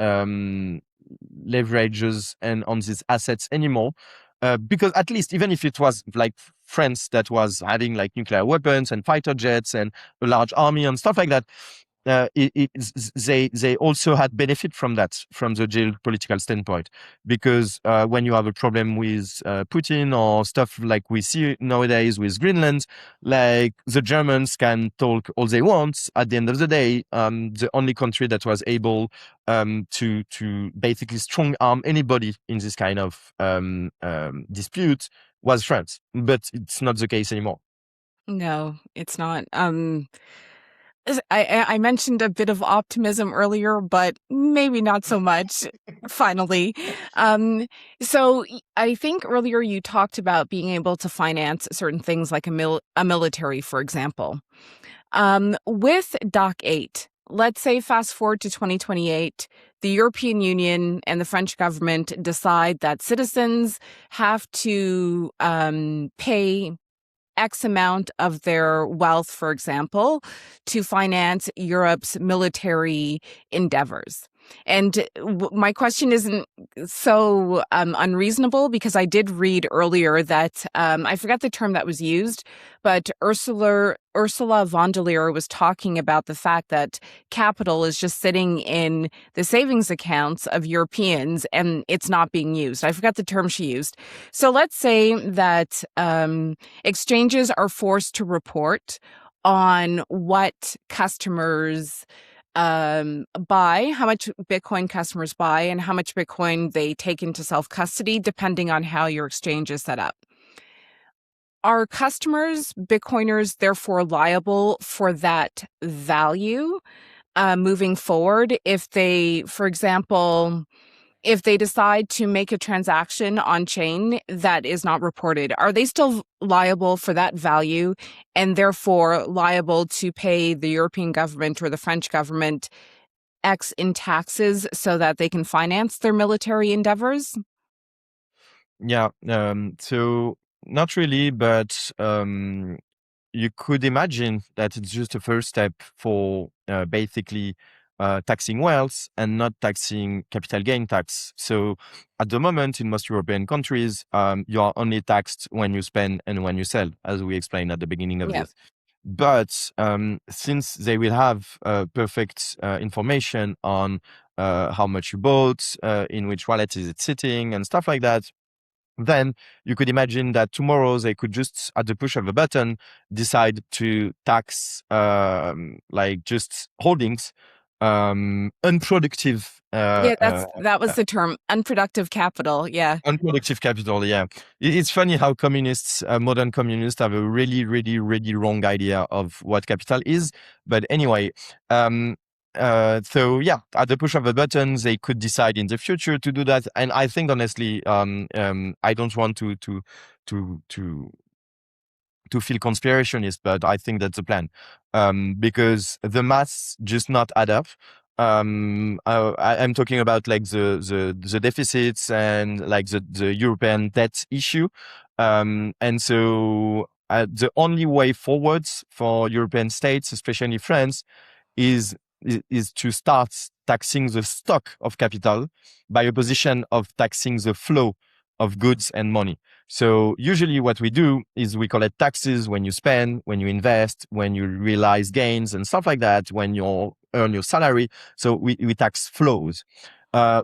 leverages and on these assets anymore. Because at least even if it was like France that was having like nuclear weapons and fighter jets and a large army and stuff like that, they also had benefit from that from the geopolitical standpoint, because when you have a problem with Putin or stuff like we see nowadays with Greenland, like the Germans can talk all they want. At the end of the day, the only country that was able to basically strong arm anybody in this kind of dispute was France, but it's not the case anymore. No, it's not. I mentioned a bit of optimism earlier, but maybe not so much. Finally, so I think earlier you talked about being able to finance certain things like a military, for example. With Doc 8, let's say fast forward to 2028, the European Union and the French government decide that citizens have to pay X amount of their wealth, for example, to finance Europe's military endeavors. And my question isn't so unreasonable, because I did read earlier that I forget the term that was used, but Ursula von der Leyen was talking about the fact that capital is just sitting in the savings accounts of Europeans and it's not being used. I forgot the term she used. So let's say that exchanges are forced to report on what customers buy, how much Bitcoin customers buy, and how much Bitcoin they take into self-custody, depending on how your exchange is set up. Are customers, Bitcoiners, therefore liable for that value moving forward if they, for example, if they decide to make a transaction on chain that is not reported, are they still liable for that value and therefore liable to pay the European government or the French government X in taxes so that they can finance their military endeavors? Yeah. So not really, but you could imagine that it's just a first step for basically taxing wealth and not taxing capital gain tax. So at the moment, in most European countries, you are only taxed when you spend and when you sell, as we explained at the beginning of Yeah. this. But since they will have perfect information on how much you bought, in which wallet is it sitting, and stuff like that, then you could imagine that tomorrow they could just, at the push of a button, decide to tax like just holdings, unproductive Yeah, that was the term, unproductive capital. Yeah. unproductive capital. Yeah, it's funny how communists, modern communists, have a really, really, really wrong idea of what capital is. But anyway, um, so yeah, at the push of a button, they could decide in the future to do that. And I think honestly, I don't want to to to feel conspirationist, but I think that's the plan, because the maths just not add up. I'm talking about like the deficits and like the European debt issue, and so the only way forwards for European states, especially France, is is to start taxing the stock of capital by opposition of taxing the flow of goods and money. So usually what we do is we collect taxes when you spend, when you invest, when you realize gains and stuff like that, when you earn your salary. So we tax flows,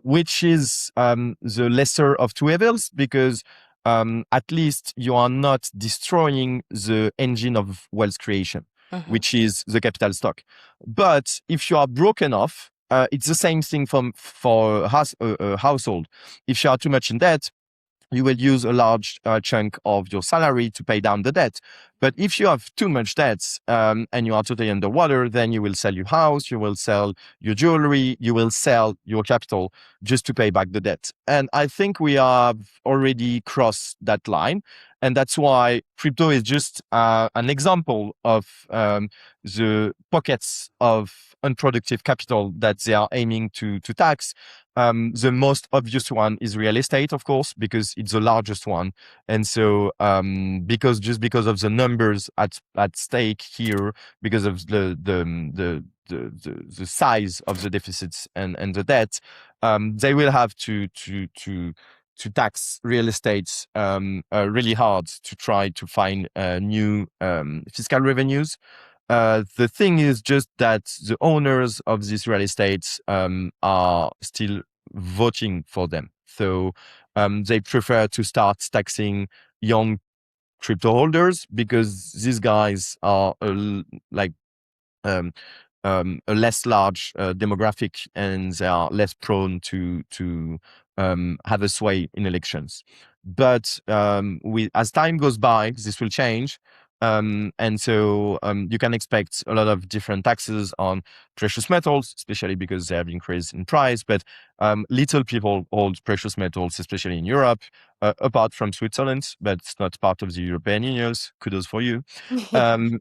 which is the lesser of two evils, because at least you are not destroying the engine of wealth creation, Mhm. which is the capital stock. But if you are broken off, it's the same thing for a household. If you are too much in debt, you will use a large chunk of your salary to pay down the debt. But if you have too much debts, and you are totally underwater, then you will sell your house, you will sell your jewelry, you will sell your capital just to pay back the debt. And I think we have already crossed that line. And that's why crypto is just an example of the pockets of unproductive capital that they are aiming to tax. The most obvious one is real estate, of course, because it's the largest one. And so, because of the numbers at stake here, because of the size of the deficits and the debt, they will have to tax real estate really hard to try to find new fiscal revenues. The thing is just that the owners of these real estates are still voting for them. So they prefer to start taxing young crypto holders, because these guys are like um, a less large demographic, and they are less prone to have a sway in elections. But as time goes by, this will change. And so you can expect a lot of different taxes on precious metals, especially because they have increased in price. But little people hold precious metals, especially in Europe, apart from Switzerland, but it's not part of the European Union. Kudos for you. Um,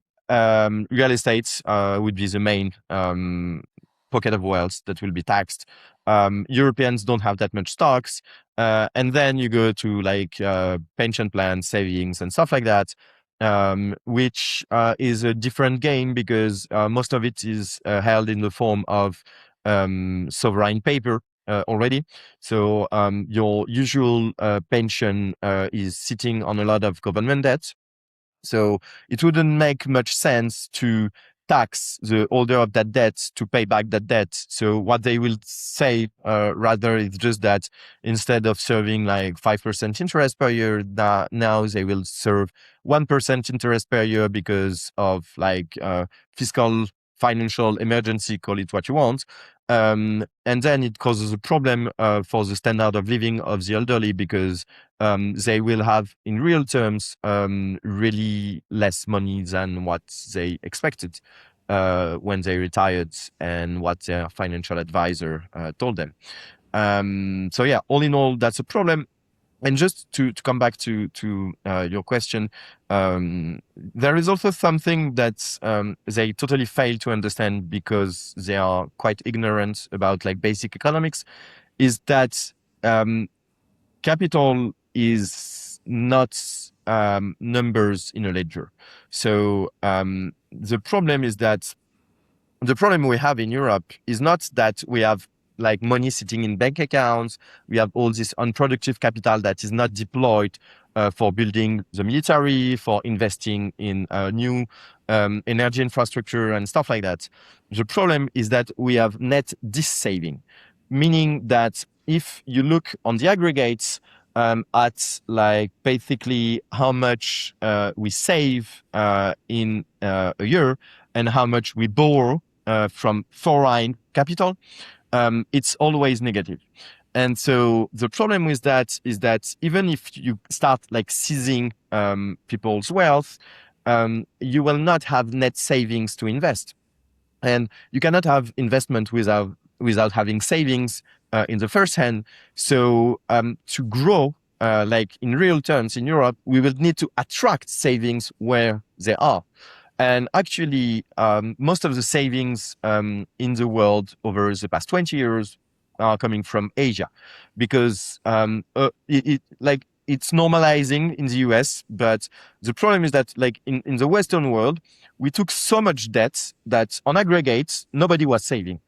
Real estate would be the main pocket of wealth that will be taxed. Europeans don't have that much stocks. And then you go to like pension plans, savings, and stuff like that, which is a different game, because most of it is held in the form of sovereign paper already. So your usual pension is sitting on a lot of government debt. So it wouldn't make much sense to tax the holder of that debt to pay back that debt. So what they will say rather is just that instead of serving like 5% interest per year, now they will serve 1% interest per year because of like fiscal financial emergency, call it what you want. And then it causes a problem for the standard of living of the elderly, because they will have, in real terms, really less money than what they expected when they retired, and what their financial advisor told them. So yeah, all in all, that's a problem. And just to come back to your question, there is also something that they totally fail to understand because they are quite ignorant about like basic economics, is that um, capital is not numbers in a ledger. So the problem we have in Europe is not that we have like money sitting in bank accounts. We have all this unproductive capital that is not deployed for building the military, for investing in new energy infrastructure and stuff like that. The problem is that we have net dis-saving, meaning that if you look on the aggregates at like basically how much we save in a year and how much we borrow from foreign capital, it's always negative. And so the problem with that is that even if you start like seizing people's wealth, you will not have net savings to invest. And you cannot have investment without having savings in the first hand. So to grow, like in real terms in Europe, we will need to attract savings where they are. And actually, most of the savings in the world over the past 20 years are coming from Asia, because it's normalizing in the US. But the problem is that like in the Western world, we took so much debt that on aggregate, nobody was saving.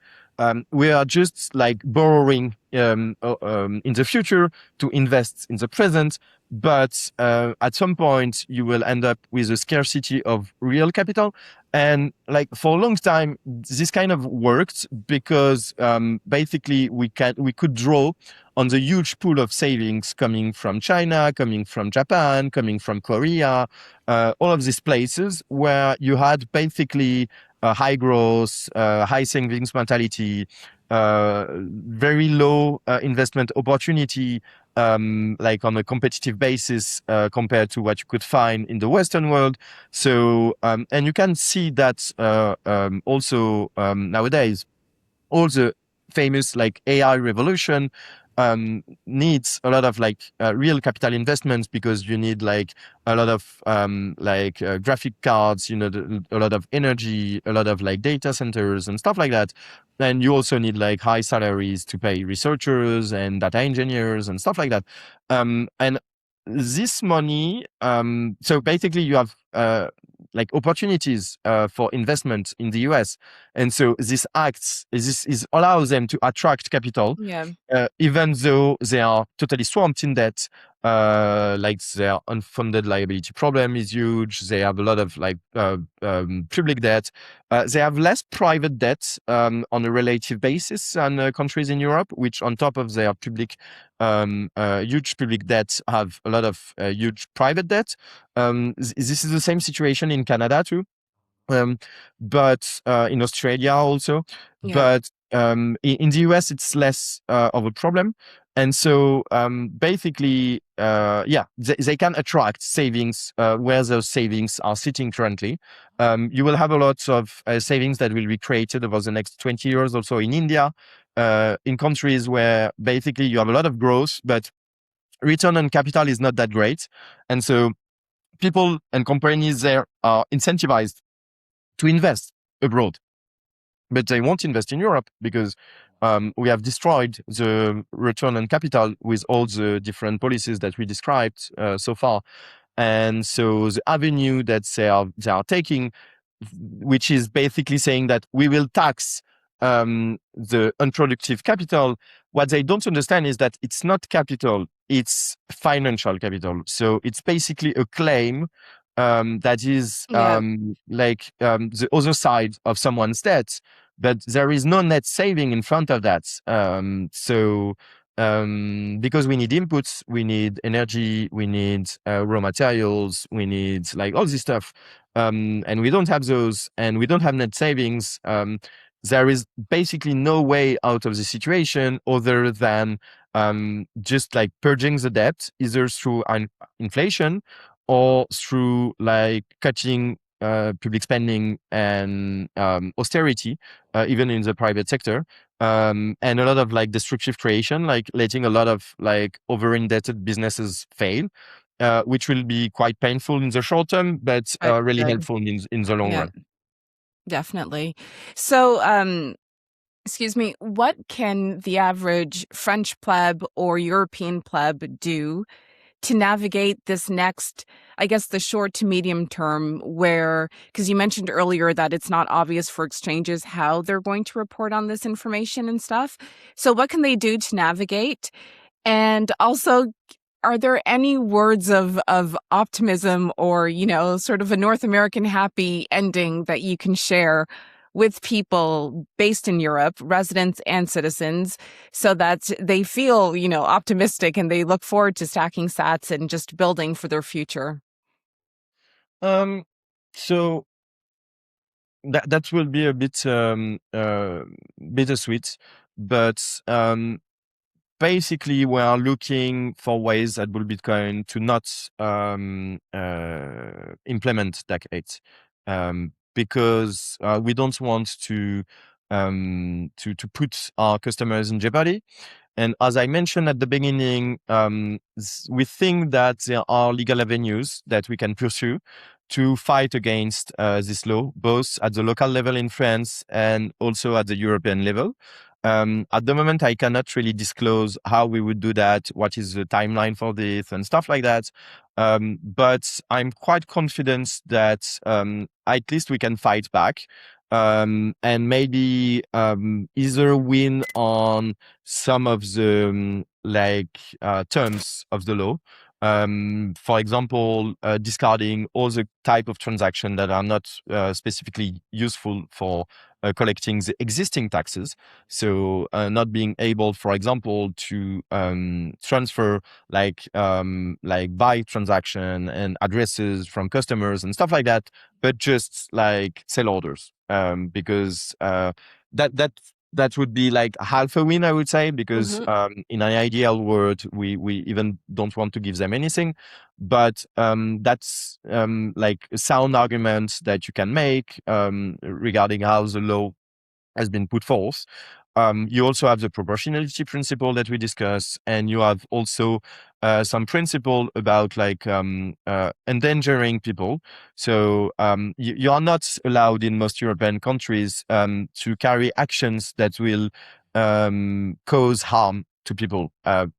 We are just like borrowing in the future to invest in the present. But at some point, you will end up with a scarcity of real capital. And like for a long time, this kind of worked because basically we could draw on the huge pool of savings coming from China, coming from Japan, coming from Korea, all of these places where you had basically high growth, high savings mentality, very low investment opportunity, like on a competitive basis compared to what you could find in the Western world. So, and you can see that also nowadays, all the famous like AI revolution needs a lot of like real capital investments, because you need like a lot of graphic cards, a lot of energy, a lot of like data centers and stuff like that. And you also need like high salaries to pay researchers and data engineers and stuff like that. And this money, so basically you have like opportunities for investment in the US. And so this allows them to attract capital, Yeah. even though they are totally swamped in debt. Like their unfunded liability problem is huge. They have a lot of like public debt. They have less private debt on a relative basis than countries in Europe, which on top of their public huge public debt have a lot of huge private debt. This is the same situation in Canada too, um, but in Australia also. Yeah. But in the US, it's less of a problem. And so basically, they can attract savings where those savings are sitting currently. You will have a lot of savings that will be created over the next 20 years also in India, in countries where basically you have a lot of growth, but return on capital is not that great. And so people and companies there are incentivized to invest abroad, but they won't invest in Europe because we have destroyed the return on capital with all the different policies that we described so far. And so the avenue that they are taking, which is basically saying that we will tax the unproductive capital, what they don't understand is that it's not capital, it's financial capital. So it's basically a claim that is Yeah. the other side of someone's debt, but there is no net saving in front of that. Because we need inputs, we need energy, we need raw materials, we need like all this stuff, and we don't have those, and we don't have net savings. There is basically no way out of the situation other than just like purging the debt, either through inflation or through like cutting public spending and austerity, even in the private sector. and a lot of like destructive creation, like letting a lot of like over-indebted businesses fail, which will be quite painful in the short term, but really Good. helpful in the long Yeah, run. definitely. So, excuse me, what can the average French pleb or European pleb do to navigate this next, I guess, the short to medium term, where, because you mentioned earlier that it's not obvious for exchanges how they're going to report on this information and stuff. So, what can they do to navigate? And also, are there any words of optimism or, sort of a North American happy ending that you can share with people based in Europe, residents and citizens, so that they feel, optimistic and they look forward to stacking sats and just building for their future? Um, so that will be a bit bittersweet, but basically we are looking for ways at Bull Bitcoin to not implement DAC 8, because we don't want to put our customers in jeopardy. And as I mentioned at the beginning, we think that there are legal avenues that we can pursue to fight against this law, both at the local level in France and also at the European level. At the moment, I cannot really disclose how we would do that, what is the timeline for this, and stuff like that. But I'm quite confident that at least we can fight back, and maybe either win on some of the terms of the law. For example, discarding all the type of transaction that are not specifically useful for collecting the existing taxes. So not being able, for example, to transfer buy transaction and addresses from customers and stuff like that, but just like sell orders, because that that would be like half a win, I would say, because in an ideal world, we even don't want to give them anything. But that's like a sound argument that you can make regarding how the law has been put forth. You also have the proportionality principle that we discussed, and you have also some principle about endangering people. So you are not allowed in most European countries to carry actions that will cause harm to people.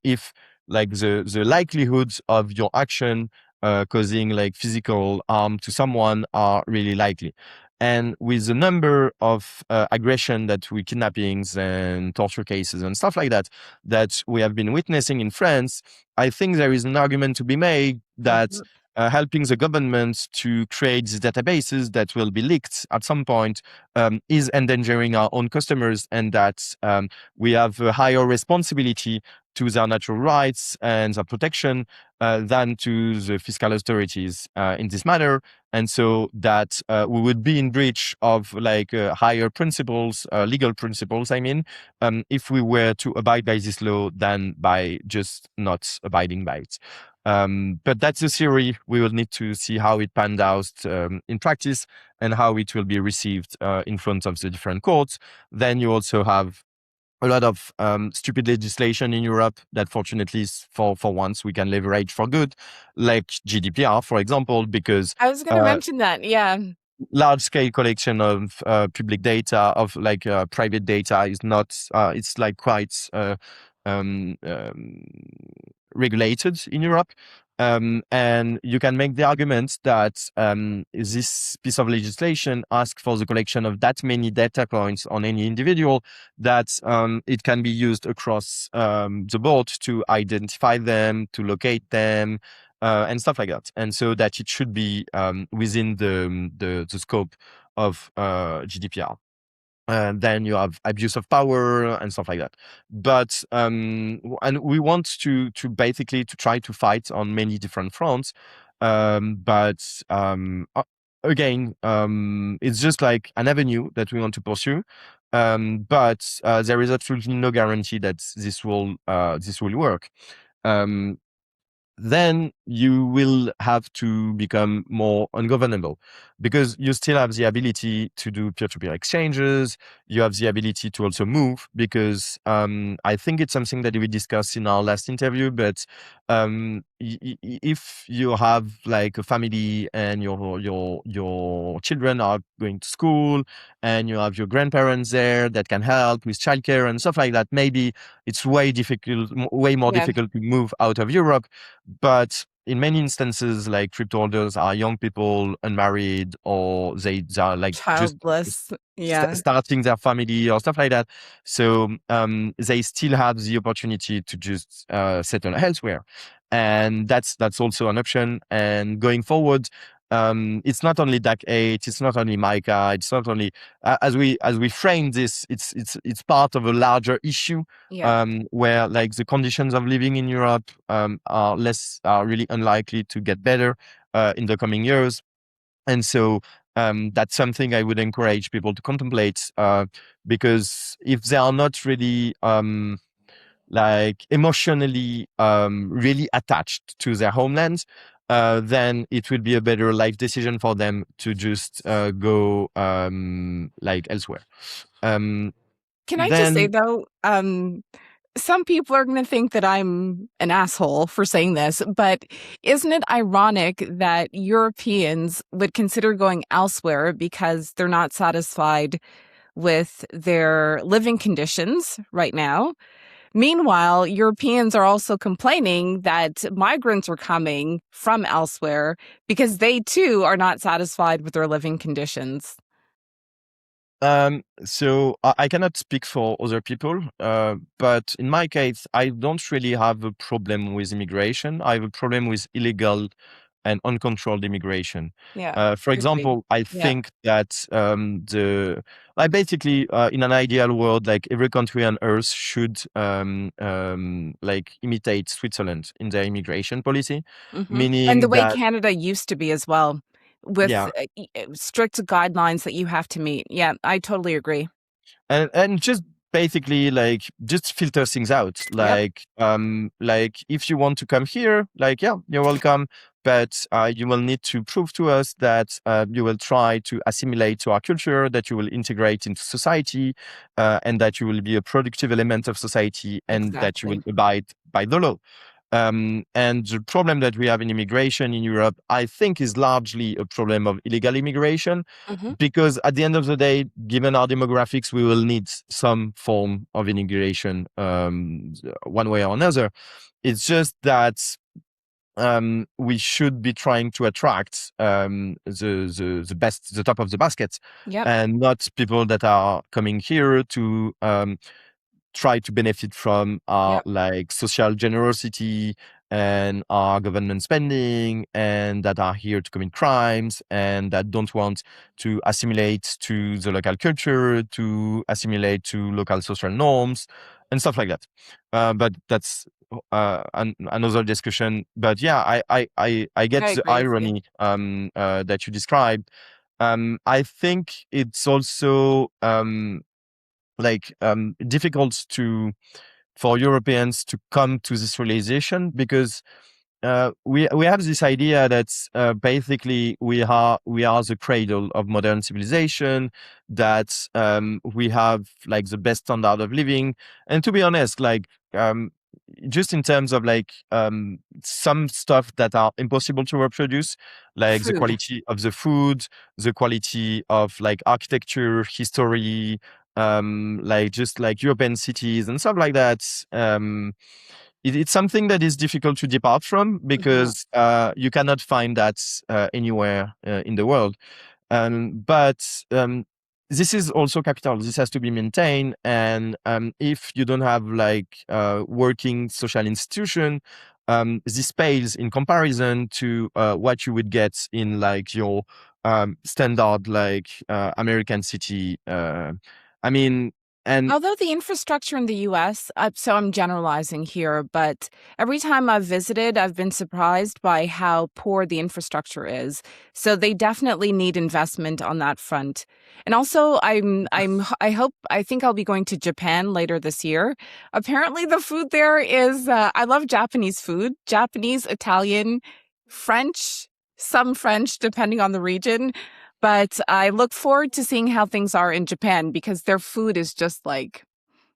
If like the likelihoods of your action causing like physical harm to someone are really likely. And with the number of aggression that we kidnappings and torture cases and stuff like that that we have been witnessing in France, I think there is an argument to be made that helping the government to create these databases that will be leaked at some point is endangering our own customers, and that we have a higher responsibility to their natural rights and their protection than to the fiscal authorities in this matter. And so that we would be in breach of higher principles, legal principles, I mean, if we were to abide by this law than by just not abiding by it. But that's a theory. We will need to see how it panned out in practice and how it will be received in front of the different courts. Then you also have a lot of stupid legislation in Europe that fortunately for once we can leverage for good, like GDPR, for example, because I was going to mention that. Yeah. large scale collection of public data, of private data, is not it's like quite um, um, regulated in Europe. And you can make the argument that this piece of legislation asks for the collection of that many data points on any individual, that it can be used across the board to identify them, to locate them, and stuff like that. And so that it should be within the scope of GDPR. And then you have abuse of power and stuff like that. But and we want to basically to try to fight on many different fronts. But again, it's just like an avenue that we want to pursue. But there is absolutely no guarantee that this will work. Um, then you will have to become more ungovernable, because you still have the ability to do peer-to-peer exchanges. You have the ability to also move, because I think it's something that we discussed in our last interview, but if you have like a family and your children are going to school and you have your grandparents there that can help with childcare and stuff like that, maybe it's way more Yeah. difficult to move out of Europe. But in many instances, like crypto holders are young people, unmarried, or they are like just Childless. Yeah. starting their family or stuff like that. So they still have the opportunity to just settle elsewhere, and that's also an option. And going forward, it's not only DAC8, it's not only MICA, it's not only as we frame this, it's part of a larger issue, Yeah. where like the conditions of living in Europe are really unlikely to get better in the coming years. And so that's something I would encourage people to contemplate, because if they are not really like emotionally really attached to their homelands, then it will be a better life decision for them to just go like elsewhere. Can I just say Then though, some people are going to think that I'm an asshole for saying this, but isn't it ironic that Europeans would consider going elsewhere because they're not satisfied with their living conditions right now? Meanwhile, Europeans are also complaining that migrants are coming from elsewhere because they too are not satisfied with their living conditions. so I cannot speak for other people, but in my case, I don't really have a problem with immigration. I have a problem with illegal and uncontrolled immigration. Yeah, For agree. example, I Yeah. think that I basically, in an ideal world, like every country on earth should like imitate Switzerland in their immigration policy, And the meaning way that, Canada used to be as well, with yeah. strict guidelines that you have to meet. Yeah, I totally agree. And just basically like just filter things out, Yep, like if you want to come here, like, yeah, you're welcome, but you will need to prove to us that you will try to assimilate to our culture, that you will integrate into society, and that you will be a productive element of society, and that you will exactly. abide by the law. And the problem that we have in immigration in Europe, I think, is largely a problem of illegal immigration, Hmm. because at the end of the day, given our demographics, we will need some form of immigration, one way or another. It's just that we should be trying to attract the best, the top of the basket, Yep, and not people that are coming here to try to benefit from our yep, like social generosity and our government spending, and that are here to commit crimes, and that don't want to assimilate to the local culture, to assimilate to local social norms and stuff like that. But that's another discussion. But yeah, I get I the agree with you. irony that you described. I think it's also difficult to for Europeans to come to this realization, because we have this idea that basically we are the cradle of modern civilization, that we have like the best standard of living, and to be honest, like just in terms of like some stuff that are impossible to reproduce, like the Food. quality of the food, the quality of like architecture, history, like just like European cities and stuff like that. It's something that is difficult to depart from, Hmm. because you cannot find that anywhere in the world. But this is also capital. This has to be maintained, and if you don't have like working social institution, this pales in comparison to what you would get in like your standard like American city. I mean, And Although the infrastructure in the US, so I'm generalizing here, but every time I've visited, I've been surprised by how poor the infrastructure is. So they definitely need investment on that front. And also, I think I'll be going to Japan later this year. Apparently, the food there is, I love Japanese food, Japanese, Italian, French, some French, depending on the region. But I look forward to seeing how things are in Japan because their food is just like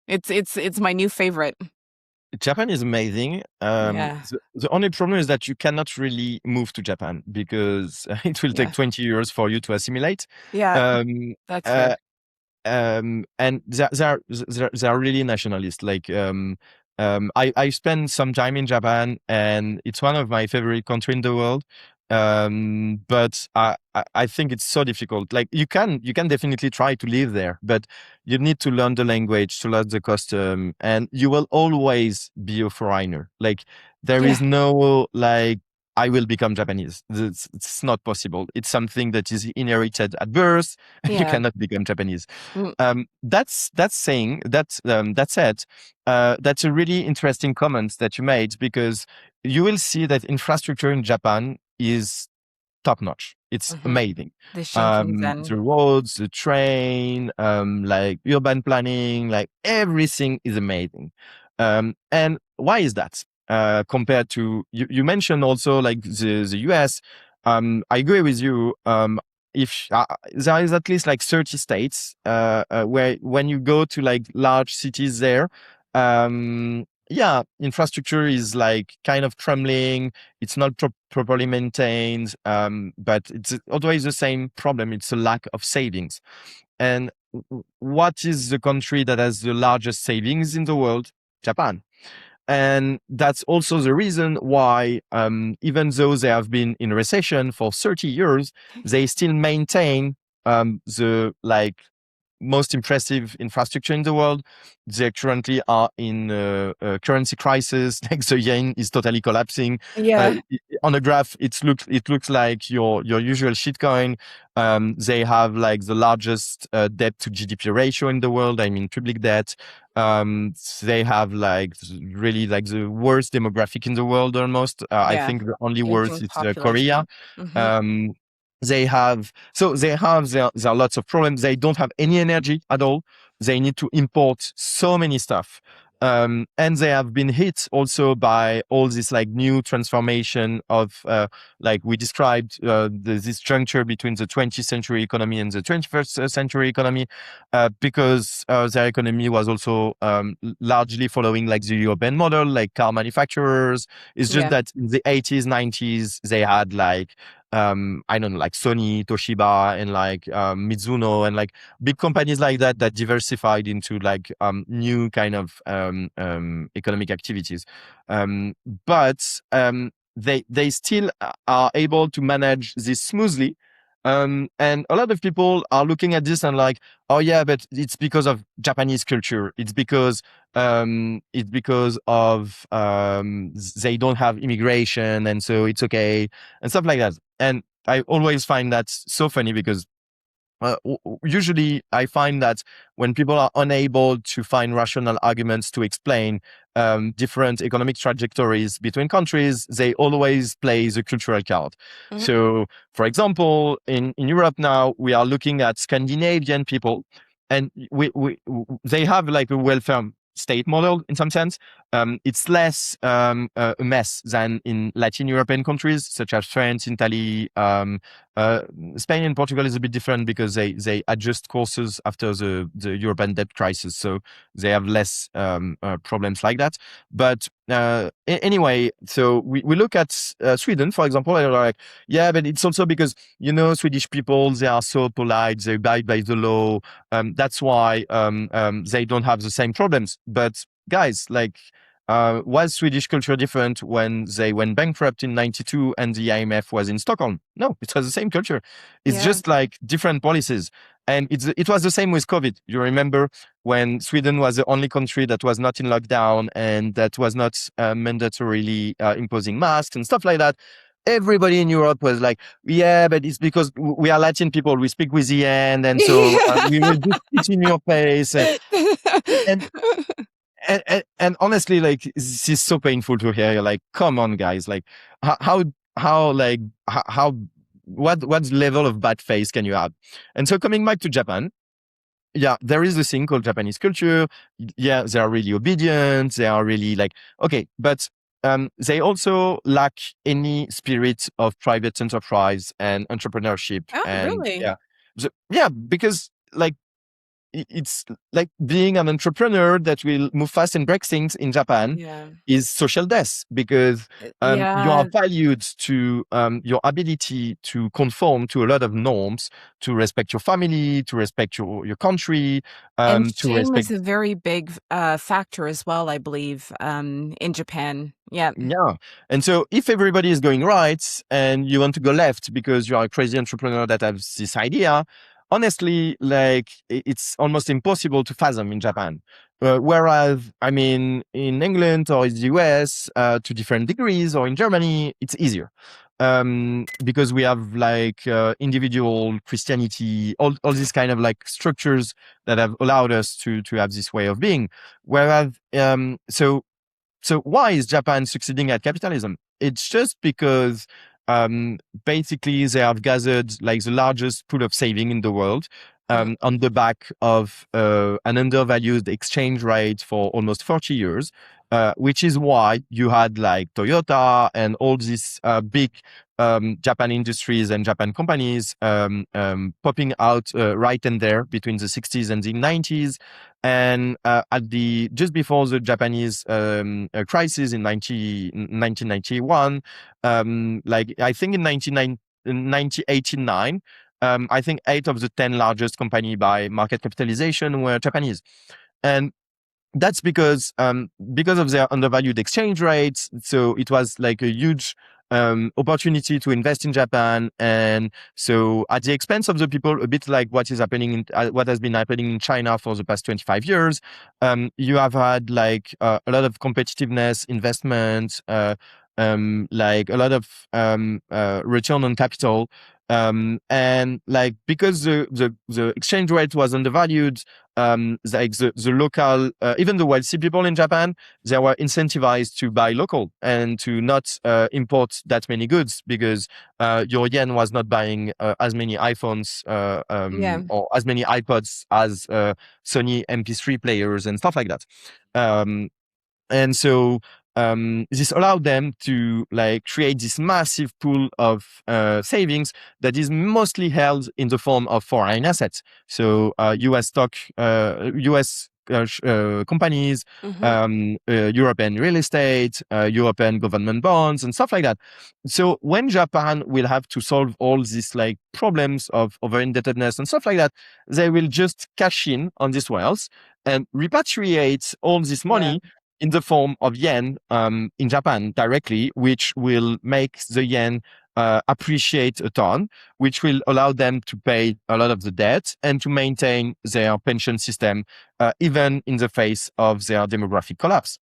it's my new favorite. Japan is amazing. Yeah. The only problem is that you cannot really move to Japan because it will take Yeah. 20 years for you to assimilate. Yeah, Um, that's fair. uh, and they are really nationalist. Like I spent some time in Japan, and it's one of my favorite country in the world. But I think it's so difficult. Like you can definitely try to live there, but you need to learn the language, to learn the custom, and you will always be a foreigner. Like there Yeah. is no like I will become Japanese. It's not possible. It's something that is inherited at birth. You Yeah. cannot become Japanese. Mm. That's saying that said, that's a really interesting comment that you made because you will see that infrastructure in Japan is top notch. It's Mhm. amazing. The Shinkansen. The roads, the train, like urban planning, like everything is amazing. And why is that? Compared to you mentioned also like the US. I agree with you. If there is at least like 30 states where when you go to like large cities there, yeah, infrastructure is like kind of crumbling. It's not properly maintained, but it's always the same problem. It's a lack of savings. And what is the country that has the largest savings in the world? Japan. And that's also the reason why, even though they have been in recession for 30 years, they still maintain the like most impressive infrastructure in the world. They currently are in a currency crisis. Like the yen is totally collapsing. Yeah. On a graph, it looks like your usual shitcoin. They have like the largest debt to GDP ratio in the world. I mean, public debt. They have like really like the worst demographic in the world almost. I Yeah. think the only worst Aging is Korea. population. Mhm. Um, there are lots of problems. They don't have any energy at all. They need to import so many stuff. And they have been hit also by all this like new transformation of like we described this juncture between the 20th century economy and the 21st century economy, because their economy was also largely following like the European model, like car manufacturers. It's just Yeah. that in the 80s, 90s, they had like I don't know, like Sony, Toshiba, and like Mizuno, and like big companies like that that diversified into like new kind of economic activities. Um, but they still are able to manage this smoothly. And a lot of people are looking at this and like, oh yeah, but it's because of Japanese culture. It's because of they don't have immigration, and so it's okay and stuff like that. And I always find that so funny because usually I find that when people are unable to find rational arguments to explain different economic trajectories between countries, they always play the cultural card. Mhm. So, for example, in Europe now, we are looking at Scandinavian people, and they have like a welfare state model in some sense. It's less a mess than in Latin European countries such as France, Italy, uh, Spain and Portugal is a bit different because they adjust courses after the European debt crisis, so they have less problems like that. But anyway, so we look at Sweden, for example, and we're like, yeah, but it's also because Swedish people, they are so polite, they abide by the law. That's why they don't have the same problems. But guys, like. Was Swedish culture different when they went bankrupt in 92 and the IMF was in Stockholm? No, it was the same culture. It's Yeah. just like different policies. And it was the same with COVID. You remember when Sweden was the only country that was not in lockdown and that was not mandatorily imposing masks and stuff like that. Everybody in Europe was like, yeah, but it's because we are Latin people. We speak with the end. And so we will just spit in your face. and and honestly, like, this is so painful to hear. You're like, come on, guys, like, how like how what level of bad faith can you have? And so coming back to Japan, yeah, there is a thing called Japanese culture. Yeah, they are really obedient. They are really like, okay, but they also lack any spirit of private enterprise and entrepreneurship. Oh, And really? yeah, yeah, because like it's like being an entrepreneur that will move fast and break things in Japan Yeah. is social death, because you are Yeah. valued to your ability to conform to a lot of norms, to respect your family, to respect your country, And to shame respect. is a very big factor as well, I believe, in Japan. Yeah. Yeah. And so if everybody is going right and you want to go left because you are a crazy entrepreneur that has this idea, honestly, like, it's almost impossible to fathom in Japan. Whereas, I mean, in England or in the US, to different degrees, or in Germany, it's easier. Because we have like individual Christianity, all these kind of like structures that have allowed us to have this way of being. Whereas, so why is Japan succeeding at capitalism? It's just because basically they have gathered like the largest pool of saving in the world Mm. on the back of an undervalued exchange rate for almost 40 years, which is why you had like Toyota and all these big Japan industries and Japan companies popping out right and there between the 60s and the 90s. And at the just before the Japanese crisis in 1991, like I think in 1989, I think 8 of the 10 largest company by market capitalization were Japanese. And that's because of their undervalued exchange rates. So it was like a huge opportunity to invest in Japan, and so at the expense of the people, a bit like what is happening what has been happening in China for the past 25 years. You have had like a lot of competitiveness, investment, like a lot of return on capital. And like because the exchange rate was undervalued, like the local, even the wealthy people in Japan, they were incentivized to buy local and to not import that many goods, because your yen was not buying as many iPhones Yeah. or as many iPods as Sony MP3 players and stuff like that. Um, and so this allowed them to like create this massive pool of savings that is mostly held in the form of foreign assets. So US stock, US companies, Hmm. European real estate, European government bonds, and stuff like that. So when Japan will have to solve all these like problems of over indebtedness and stuff like that, they will just cash in on this wealth and repatriate all this Yeah. money in the form of yen in Japan directly, which will make the yen appreciate a ton, which will allow them to pay a lot of the debt and to maintain their pension system, even in the face of their demographic collapse.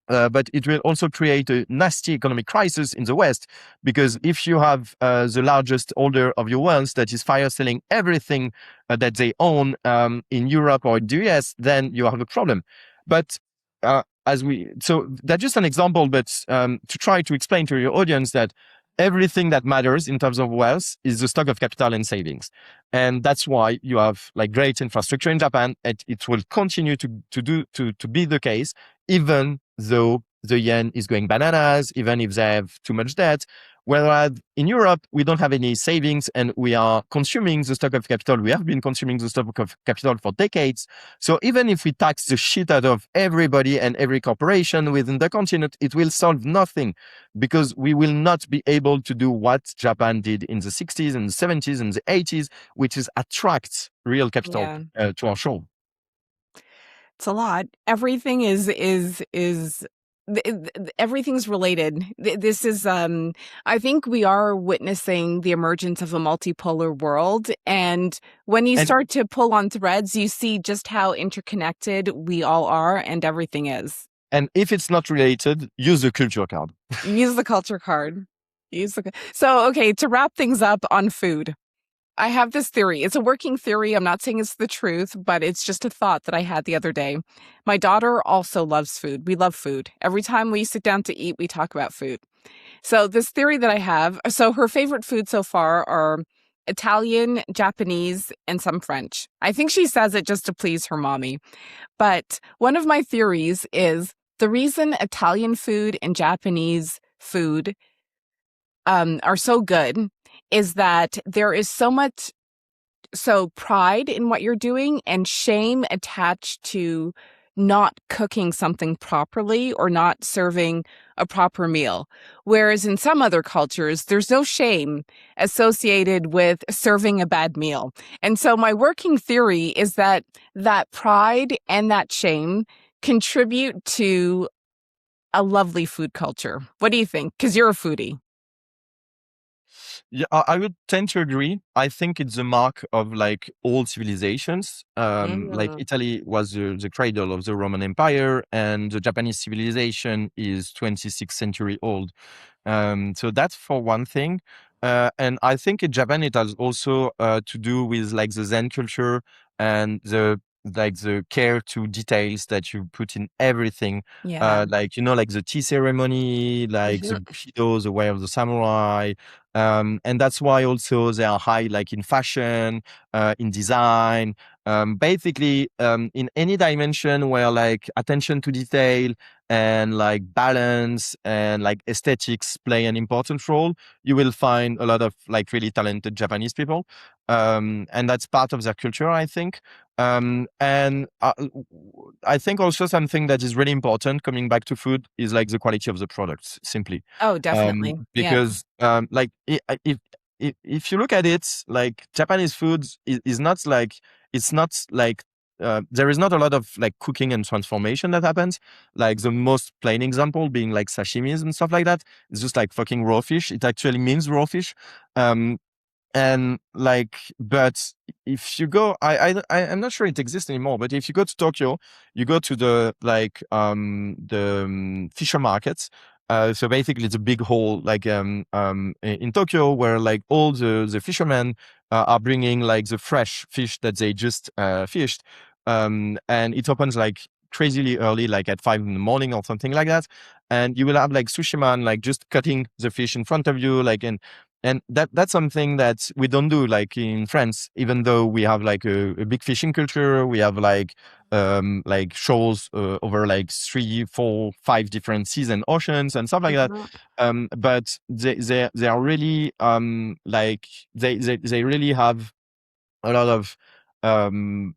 But it will also create a nasty economic crisis in the West, because if you have the largest holder of your wealth that is fire selling everything that they own in Europe or in the US, then you have a problem. But so that's just an example, but to try to explain to your audience that everything that matters in terms of wealth is the stock of capital and savings. And that's why you have like great infrastructure in Japan, and it will continue to be the case, even though the yen is going bananas, even if they have too much debt. Whereas in Europe, we don't have any savings and we are consuming the stock of capital. We have been consuming the stock of capital for decades. So even if we tax the shit out of everybody and every corporation within the continent, it will solve nothing, because we will not be able to do what Japan did in the 60s and the 70s and the 80s, which is attract real capital Yeah. to our shore. It's a lot. Everything everything's related. This is I think we are witnessing the emergence of a multipolar world, and when you And start to pull on threads, you see just how interconnected we all are and everything is. and if it's not related, use the culture card. Use the culture card. So okay, to wrap things up on food. I have this theory. It's a working theory. I'm not saying it's the truth, but it's just a thought that I had the other day. My daughter also loves food. We love food. Every time we sit down to eat, we talk about food. So this theory that I have, so her favorite food so far are Italian, Japanese, and some French. I think she says it just to please her mommy. But one of my theories is the reason Italian food and Japanese food are so good is that there is so much pride in what you're doing and shame attached to not cooking something properly or not serving a proper meal. Whereas in some other cultures, there's no shame associated with serving a bad meal. And so my working theory is that that pride and that shame contribute to a lovely food culture. What do you think? Because you're a foodie. Yeah, I would tend to agree. I think it's the mark of like all civilizations. Like Mm, Italy was the cradle of the Roman Empire, and the Japanese civilization is 26th century old. So that's for one thing. And I think in Japan it has also to do with like the Zen culture and the care to details that you put in everything. yeah. Like like the tea ceremony, like the Mhm. Bushido, the way of the samurai. And that's why also they are high like in fashion, in design, basically in any dimension where like attention to detail and like balance and like aesthetics play an important role, you will find a lot of like really talented Japanese people. And that's part of their culture, I think. And I think also something that is really important coming back to food is like the quality of the products, simply. Oh, definitely. Yeah. Because like if you look at it, like Japanese food is not like, it's not like there is not a lot of like cooking and transformation that happens. Like the most plain example being like sashimis and stuff like that. It's just like fucking raw fish. It actually means raw fish. Um, and like, but if you go, I'm not sure it exists anymore, but if you go to Tokyo, you go to the like the fisher markets. So basically it's a big hall like in Tokyo where like all the fishermen are bringing like the fresh fish that they just fished. And it opens like crazily early, like at 5 in the morning or something like that. And you will have like sushi man like just cutting the fish in front of you, like, and that's something that we don't do like in France, even though we have like a big fishing culture. We have like shows over like 3, 4, 5 different seas and oceans and stuff like that. Mhm. But they are really like they really have a lot of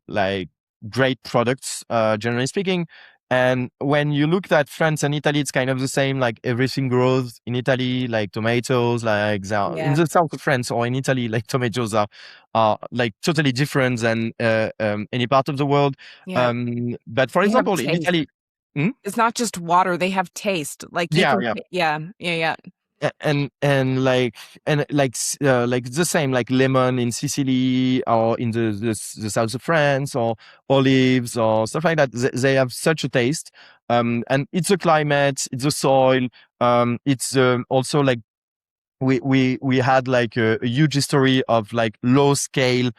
like great products, generally speaking. And when you looked at France and Italy, it's kind of the same. Like everything grows in Italy, like tomatoes, like they are, in Yeah. the south of France or in Italy, like tomatoes are like totally different than any part of the world. Yeah. But for They have example, in taste. Italy, hmm? It's not just water, they have taste. Like you Yeah, can yeah. yeah, yeah, yeah. And like the same like lemon in Sicily or in the south of France, or olives or stuff like that. They have such a taste, and it's the climate, it's the soil, it's also like we had like a huge history of like low scale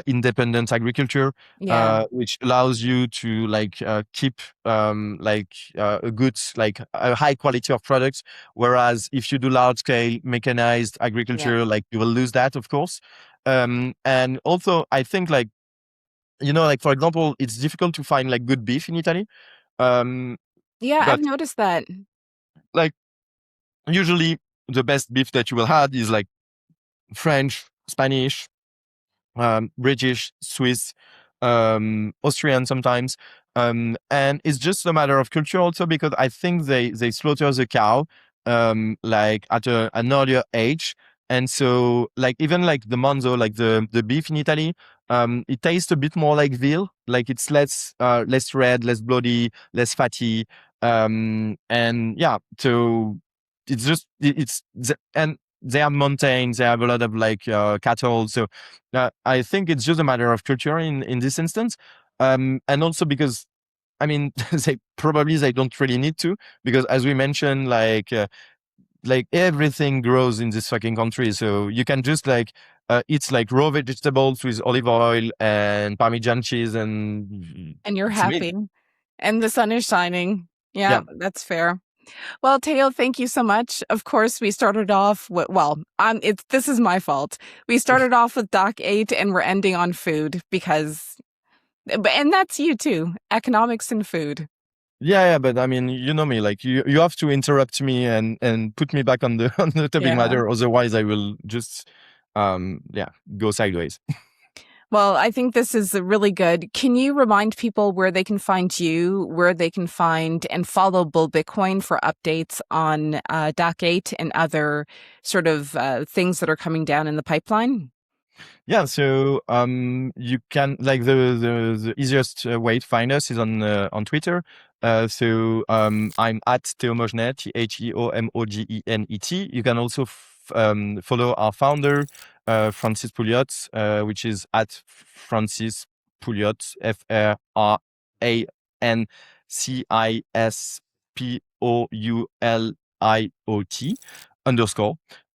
independent agriculture, Yeah. which allows you to like keep a good like a high quality of products. Whereas if you do large scale mechanized Yeah. agriculture, like you will lose that, of course. And also I think like, like for example, it's difficult to find like good beef in Italy. Um, Yeah, I've but noticed that. like usually the best beef that you will have is like French, Spanish, British, Swiss, Austrian sometimes. And it's just a matter of culture also, because I think they slaughter the cow like at an earlier age. And so like even like the manzo, like the beef in Italy, it tastes a bit more like veal. Like it's less red, less bloody, less fatty. And yeah, so it's just and they have mountains, they have a lot of like cattle. So I think it's just a matter of culture in this instance, and also because I mean they don't really need to, because as we mentioned, like everything grows in this fucking country, so you can just like eats like raw vegetables with olive oil and Parmesan cheese, and And you're it's happy. amazing. And the sun is shining. Yeah, Yeah. that's fair. Well, Theo, thank you so much. Of course, we started off with, this is my fault. We started off with Doc 8 and we're ending on food because, and that's you too, economics and food. Yeah, but I mean, you know me, like you have to interrupt me and put me back on the on the topic Yeah. matter, otherwise I will just go sideways. Well, I think this is really good. Can you remind people where they can find you, where they can find and follow Bull Bitcoin for updates on Doc 8 and other sort of things that are coming down in the pipeline? Yeah, so you can, like, the easiest way to find us is on Twitter. So I'm at Theo Mogenet, Theomogenet. You can also follow our founder, Francis Pouliot, which is at Francis Pouliot, FRANCISPOULIOT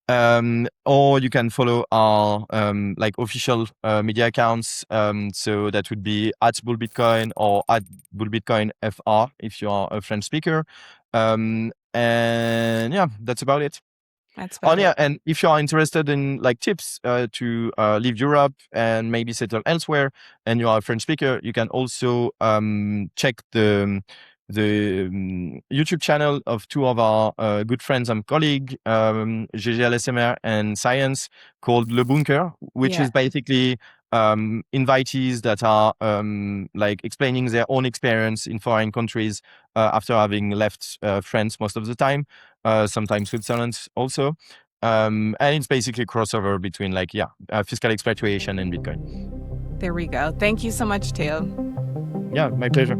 _ or you can follow our like official media accounts. So that would be at Bull Bitcoin or at Bull Bitcoin FR if you are a French speaker. And yeah, that's about it. That's about it. Yeah, and if you are interested in like tips to leave Europe and maybe settle elsewhere, and you are a French speaker, you can also check the YouTube channel of two of our good friends and colleagues, GGLSMR and Science, called Le Bunker, which Yeah. is basically invitees that are like explaining their own experience in foreign countries after having left France most of the time, sometimes Switzerland also. And it's basically a crossover between like, fiscal expatriation and Bitcoin. There we go. Thank you so much, Theo. Yeah, my pleasure.